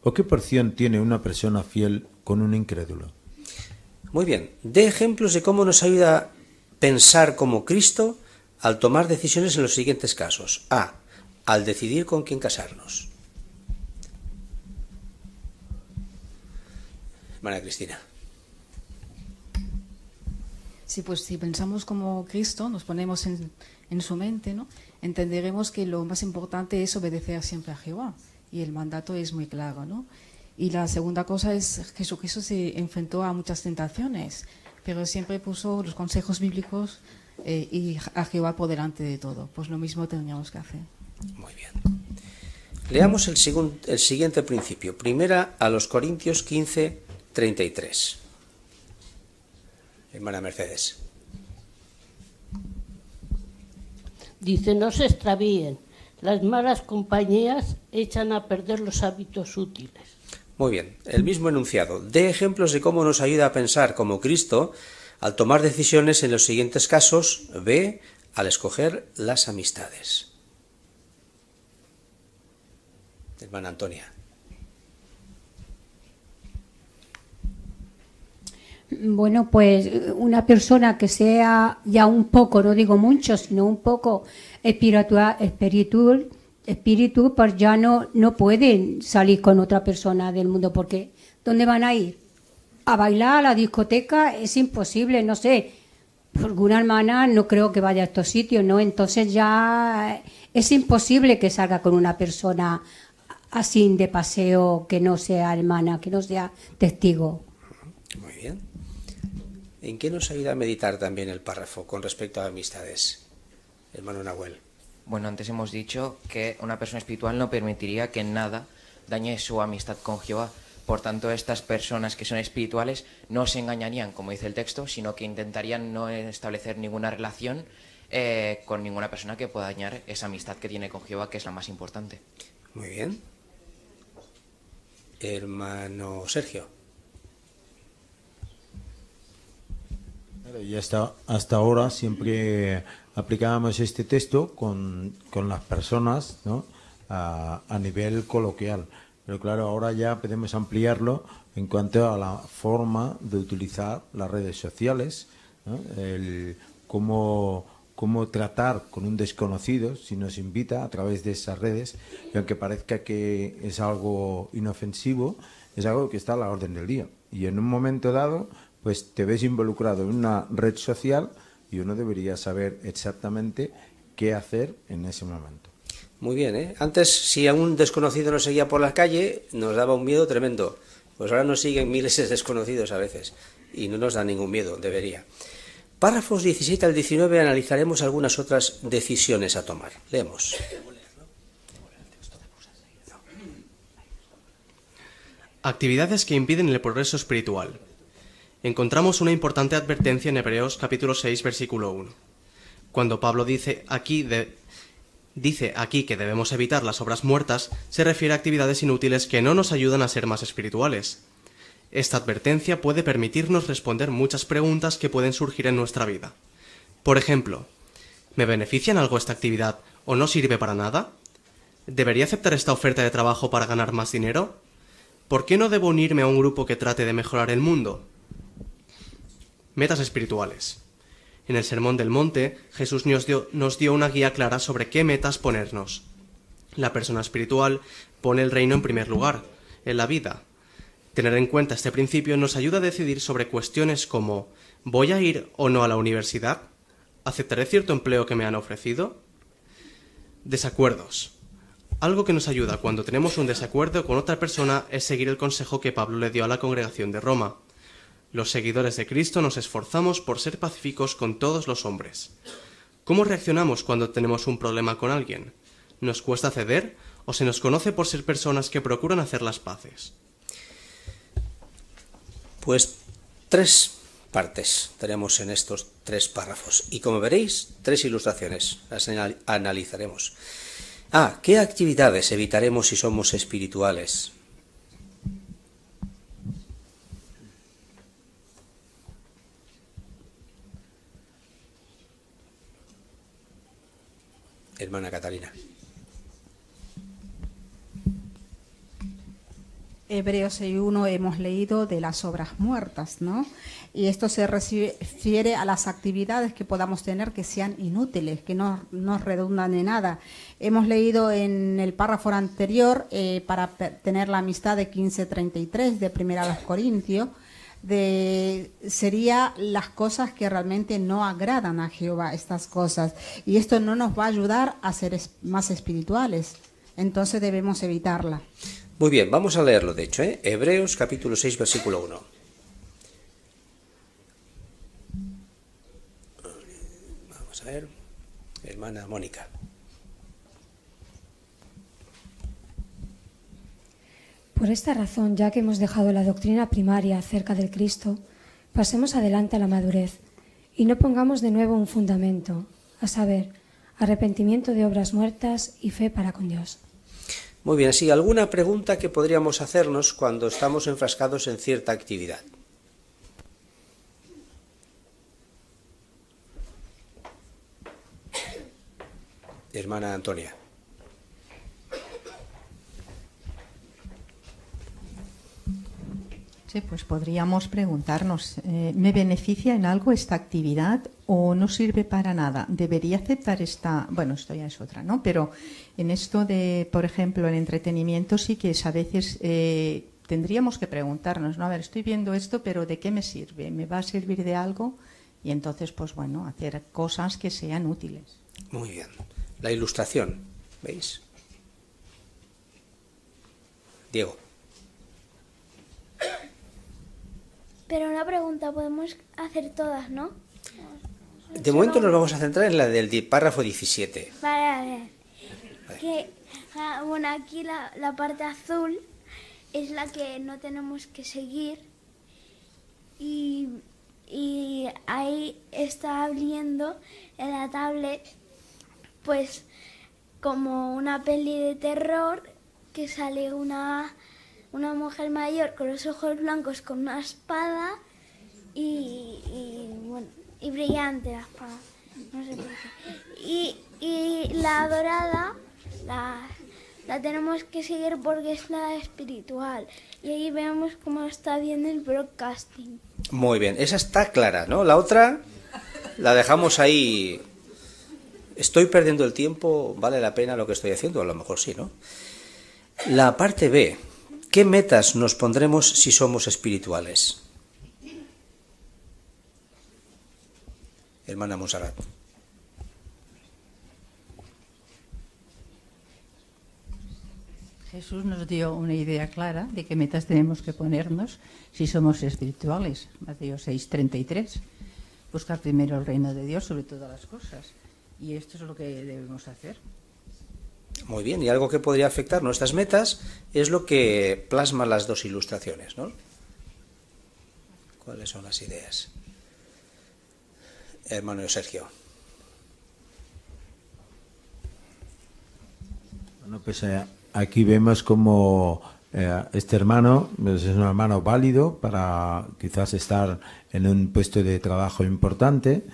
¿O qué porción tiene una persona fiel con un incrédulo? Muy bien, dé ejemplos de cómo nos ayuda a pensar como Cristo al tomar decisiones en los siguientes casos. A. Al decidir con quién casarnos. María Cristina. Sí, pues si pensamos como Cristo, nos ponemos en su mente, ¿no? Entenderemos que lo más importante es obedecer siempre a Jehová. Y el mandato es muy claro, ¿no? Y la segunda cosa es que Jesucristo se enfrentó a muchas tentaciones, pero siempre puso los consejos bíblicos y a Jehová por delante de todo. Pues lo mismo tendríamos que hacer. Muy bien. Leamos el siguiente principio. 1 a los Corintios 15, 33. Hermana Mercedes. Dice, no se extravíen. Las malas compañías echan a perder los hábitos útiles. Muy bien, el mismo enunciado. Dé ejemplos de cómo nos ayuda a pensar como Cristo al tomar decisiones en los siguientes casos. B. Al escoger las amistades. Hermana Antonia. Bueno, pues una persona que sea ya un poco, no digo mucho, sino un poco espiritual, pues ya no pueden salir con otra persona del mundo, porque ¿dónde van a ir? A bailar, a la discoteca, es imposible, no sé. Alguna hermana no creo que vaya a estos sitios, ¿no? Entonces ya es imposible que salga con una persona así de paseo que no sea hermana, que no sea testigo. Muy bien. ¿En qué nos ayuda a meditar también el párrafo con respecto a amistades? Hermano Nahuel. Bueno, antes hemos dicho que una persona espiritual no permitiría que nada dañe su amistad con Jehová. Por tanto, estas personas que son espirituales no se engañarían, como dice el texto, sino que intentarían no establecer ninguna relación con ninguna persona que pueda dañar esa amistad que tiene con Jehová, que es la más importante. Muy bien. Hermano Sergio. Y hasta ahora siempre aplicábamos este texto con las personas, ¿no? a nivel coloquial. Pero claro, ahora ya podemos ampliarlo en cuanto a la forma de utilizar las redes sociales, ¿no? Cómo tratar con un desconocido si nos invita a través de esas redes, y aunque parezca que es algo inofensivo, es algo que está a la orden del día. Y en un momento dado, pues te ves involucrado en una red social y uno debería saber exactamente qué hacer en ese momento. Muy bien, ¿eh? Antes, si a un desconocido nos seguía por la calle, nos daba un miedo tremendo. Pues ahora nos siguen miles de desconocidos a veces y no nos da ningún miedo, debería. Párrafos 17 al 19 analizaremos algunas otras decisiones a tomar. Leemos. Actividades que impiden el progreso espiritual. Encontramos una importante advertencia en Hebreos capítulo 6, versículo 1. Cuando Pablo dice aquí que debemos evitar las obras muertas, se refiere a actividades inútiles que no nos ayudan a ser más espirituales. Esta advertencia puede permitirnos responder muchas preguntas que pueden surgir en nuestra vida. Por ejemplo, ¿me beneficia en algo esta actividad o no sirve para nada? ¿Debería aceptar esta oferta de trabajo para ganar más dinero? ¿Por qué no debo unirme a un grupo que trate de mejorar el mundo? Metas espirituales. En el Sermón del Monte, Jesús nos dio una guía clara sobre qué metas ponernos. La persona espiritual pone el reino en primer lugar, en la vida. Tener en cuenta este principio nos ayuda a decidir sobre cuestiones como ¿voy a ir o no a la universidad? ¿Aceptaré cierto empleo que me han ofrecido? Desacuerdos. Algo que nos ayuda cuando tenemos un desacuerdo con otra persona es seguir el consejo que Pablo le dio a la congregación de Roma. Los seguidores de Cristo nos esforzamos por ser pacíficos con todos los hombres. ¿Cómo reaccionamos cuando tenemos un problema con alguien? ¿Nos cuesta ceder o se nos conoce por ser personas que procuran hacer las paces? Pues 3 partes tenemos en estos 3 párrafos y, como veréis, 3 ilustraciones. Las analizaremos. ¿Qué actividades evitaremos si somos espirituales? Hermana Catalina. Hebreos 6:1 hemos leído de las obras muertas, ¿no? Y esto se refiere a las actividades que podamos tener que sean inútiles, que no redundan en nada. Hemos leído en el párrafo anterior, para tener la amistad de 15:33 de 1 Corintios, sería las cosas que realmente no agradan a Jehová, estas cosas. Y esto no nos va a ayudar a ser más espirituales. Entonces debemos evitarla. Muy bien, vamos a leerlo, de hecho, Hebreos capítulo 6, versículo 1. Vamos a ver, hermana Mónica. Por esta razón, ya que hemos dejado la doctrina primaria acerca del Cristo, pasemos adelante a la madurez y no pongamos de nuevo un fundamento, a saber, arrepentimiento de obras muertas y fe para con Dios. Muy bien, sí, ¿alguna pregunta que podríamos hacernos cuando estamos enfrascados en cierta actividad? Hermana Antonia. Sí, pues podríamos preguntarnos, ¿me beneficia en algo esta actividad o no sirve para nada? ¿Debería aceptar esta? Bueno, esto ya es otra, ¿no? Pero en esto de, por ejemplo, el entretenimiento sí que es a veces tendríamos que preguntarnos, ¿no? A ver, estoy viendo esto, pero ¿de qué me sirve? ¿Me va a servir de algo? Y entonces, pues bueno, hacer cosas que sean útiles. Muy bien. La ilustración, ¿veis? Diego. Pero una pregunta, podemos hacer todas, ¿no? De momento nos vamos a centrar en la del párrafo 17. Vale, a ver. Bueno, aquí la parte azul es la que no tenemos que seguir y ahí está viendo en la tablet pues como una peli de terror que sale una mujer mayor con los ojos blancos con una espada y brillante la espada, no sé por qué. Y la dorada la tenemos que seguir porque es la espiritual. Y ahí vemos cómo está bien el broadcasting. Muy bien, esa está clara, ¿no? La otra la dejamos ahí. ¿Estoy perdiendo el tiempo? ¿Vale la pena lo que estoy haciendo? A lo mejor sí, ¿no? La parte B. ¿Qué metas nos pondremos si somos espirituales? Hermana Monserrat. Jesús nos dio una idea clara de qué metas tenemos que ponernos si somos espirituales. Mateo 6:33. Buscar primero el reino de Dios sobre todas las cosas. Y esto es lo que debemos hacer. Muy bien, y algo que podría afectar nuestras metas es lo que plasman las dos ilustraciones, ¿no? ¿Cuáles son las ideas? Hermano Sergio. Bueno, pues aquí vemos como Este hermano pues, es un hermano válido para quizás estar en un puesto de trabajo importante,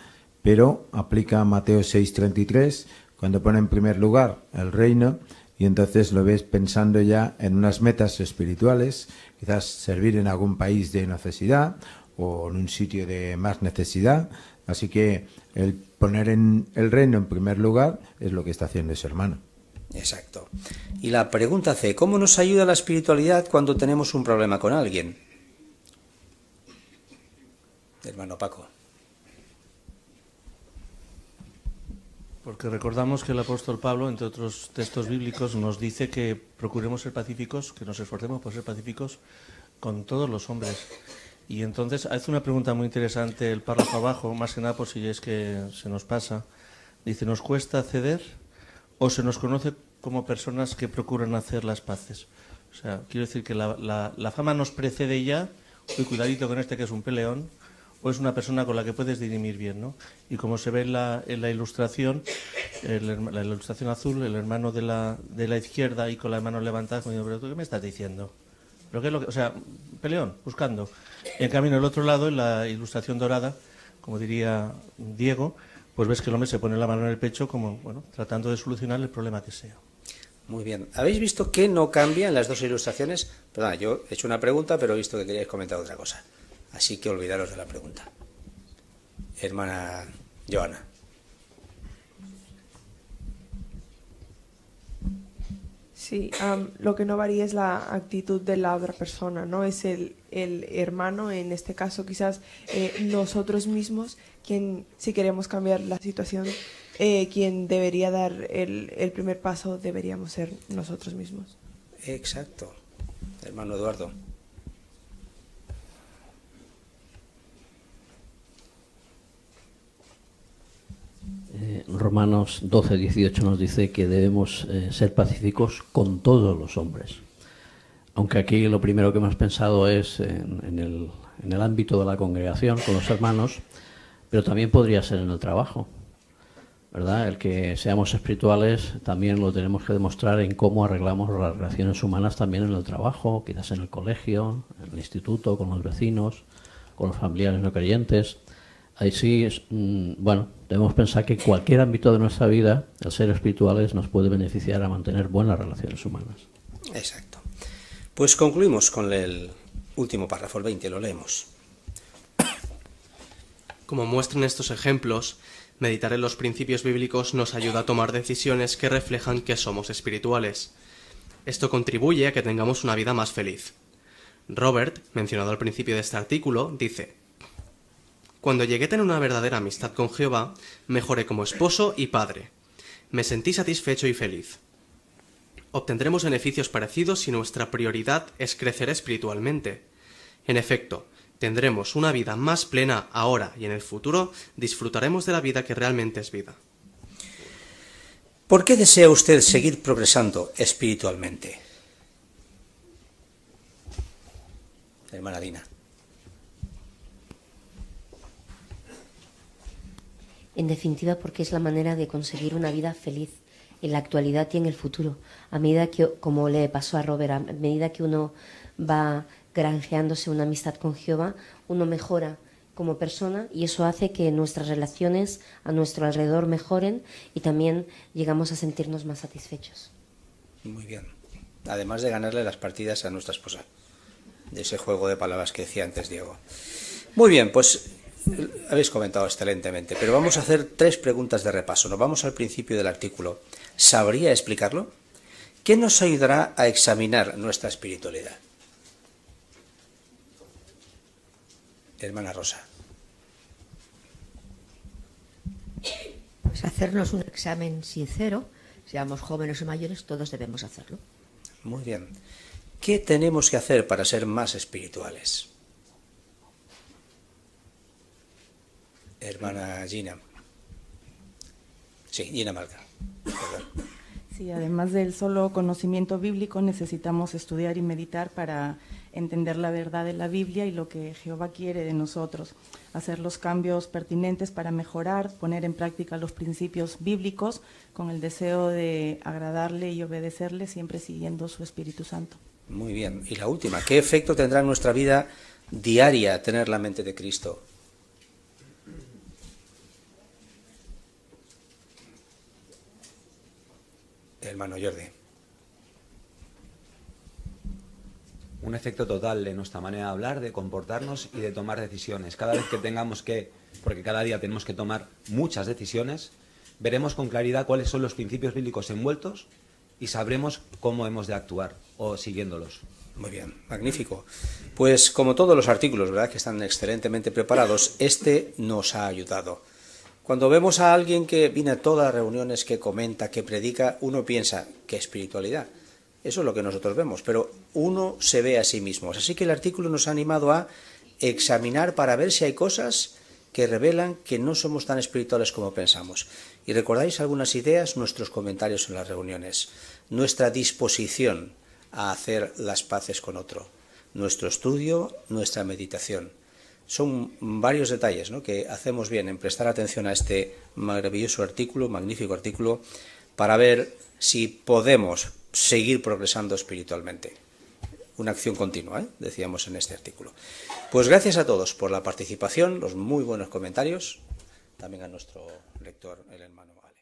pero aplica Mateo 6:33 cuando pone en primer lugar el reino, y entonces lo ves pensando ya en unas metas espirituales, quizás servir en algún país de necesidad o en un sitio de más necesidad. Así que el poner en el reino en primer lugar es lo que está haciendo ese hermano. Exacto. Y la pregunta C, ¿cómo nos ayuda la espiritualidad cuando tenemos un problema con alguien? Hermano Paco. Porque recordamos que el apóstol Pablo, entre otros textos bíblicos, nos dice que procuremos ser pacíficos, que nos esforcemos por ser pacíficos con todos los hombres. Y entonces hace una pregunta muy interesante el párrafo abajo, más que nada por si es que se nos pasa. Dice, ¿nos cuesta ceder o se nos conoce como personas que procuran hacer las paces? O sea, quiero decir que la fama nos precede ya, uy, cuidadito con este que es un peleón, o es una persona con la que puedes dirimir bien, ¿no? Y como se ve en la ilustración, la ilustración azul, el hermano de la izquierda y con las manos levantadas, como diciendo, ¿pero tú qué me estás diciendo? ¿Pero qué es lo que, o sea, peleón, buscando. En cambio, en el otro lado, en la ilustración dorada, como diría Diego, pues ves que el hombre se pone la mano en el pecho como, bueno, tratando de solucionar el problema que sea. Muy bien. ¿Habéis visto que no cambia en las dos ilustraciones? Perdona, yo he hecho una pregunta, pero he visto que queríais comentar otra cosa. Así que olvidaros de la pregunta. Hermana Joana. Sí, lo que no varía es la actitud de la otra persona, ¿no? Es el hermano, en este caso quizás nosotros mismos, quien, si queremos cambiar la situación, quien debería dar el primer paso deberíamos ser nosotros mismos. Exacto. Hermano Eduardo. Romanos 12:18 nos dice que debemos ser pacíficos con todos los hombres. Aunque aquí lo primero que hemos pensado es en el ámbito de la congregación, con los hermanos, pero también podría ser en el trabajo, ¿verdad? El que seamos espirituales también lo tenemos que demostrar en cómo arreglamos las relaciones humanas también en el trabajo, quizás en el colegio, en el instituto, con los vecinos, con los familiares no creyentes. Ahí sí, bueno, debemos pensar que en cualquier ámbito de nuestra vida, el ser espirituales nos puede beneficiar a mantener buenas relaciones humanas. Exacto. Pues concluimos con el último párrafo, el 20, lo leemos. Como muestran estos ejemplos, meditar en los principios bíblicos nos ayuda a tomar decisiones que reflejan que somos espirituales. Esto contribuye a que tengamos una vida más feliz. Robert, mencionado al principio de este artículo, dice: Cuando llegué a tener una verdadera amistad con Jehová, mejoré como esposo y padre. Me sentí satisfecho y feliz. Obtendremos beneficios parecidos si nuestra prioridad es crecer espiritualmente. En efecto, tendremos una vida más plena ahora y en el futuro disfrutaremos de la vida que realmente es vida. ¿Por qué desea usted seguir progresando espiritualmente? Hermana Dina. En definitiva, porque es la manera de conseguir una vida feliz en la actualidad y en el futuro. A medida que, como le pasó a Robert, a medida que uno va granjeándose una amistad con Jehová, uno mejora como persona y eso hace que nuestras relaciones a nuestro alrededor mejoren y también llegamos a sentirnos más satisfechos. Muy bien. Además de ganarle las partidas a nuestra esposa. De ese juego de palabras que decía antes Diego. Muy bien, pues habéis comentado excelentemente, pero vamos a hacer 3 preguntas de repaso. Nos vamos al principio del artículo. ¿Sabría explicarlo? ¿Qué nos ayudará a examinar nuestra espiritualidad? Hermana Rosa. Pues hacernos un examen sincero, seamos jóvenes o mayores, todos debemos hacerlo. Muy bien. ¿Qué tenemos que hacer para ser más espirituales? Hermana Gina. Sí, Gina Malca. Perdón. Sí, además del solo conocimiento bíblico, necesitamos estudiar y meditar para entender la verdad de la Biblia y lo que Jehová quiere de nosotros, hacer los cambios pertinentes para mejorar, poner en práctica los principios bíblicos con el deseo de agradarle y obedecerle, siempre siguiendo su Espíritu Santo. Muy bien. Y la última, ¿qué efecto tendrá en nuestra vida diaria tener la mente de Cristo? Hermano Jordi. Un efecto total de nuestra manera de hablar, de comportarnos y de tomar decisiones. Cada vez que tengamos que, porque cada día tenemos que tomar muchas decisiones, veremos con claridad cuáles son los principios bíblicos envueltos y sabremos cómo hemos de actuar o siguiéndolos. Muy bien, magnífico. Pues como todos los artículos, ¿verdad?, que están excelentemente preparados, este nos ha ayudado. Cuando vemos a alguien que viene a todas las reuniones, que comenta, que predica, uno piensa, ¿qué espiritualidad? Eso es lo que nosotros vemos, pero uno se ve a sí mismo. Así que el artículo nos ha animado a examinar para ver si hay cosas que revelan que no somos tan espirituales como pensamos. Y recordáis algunas ideas, nuestros comentarios en las reuniones, nuestra disposición a hacer las paces con otro, nuestro estudio, nuestra meditación. Son varios detalles, ¿no?, que hacemos bien en prestar atención a este maravilloso artículo, magnífico artículo, para ver si podemos seguir progresando espiritualmente. Una acción continua, decíamos en este artículo. Pues gracias a todos por la participación, los muy buenos comentarios, también a nuestro lector, el hermano Alex.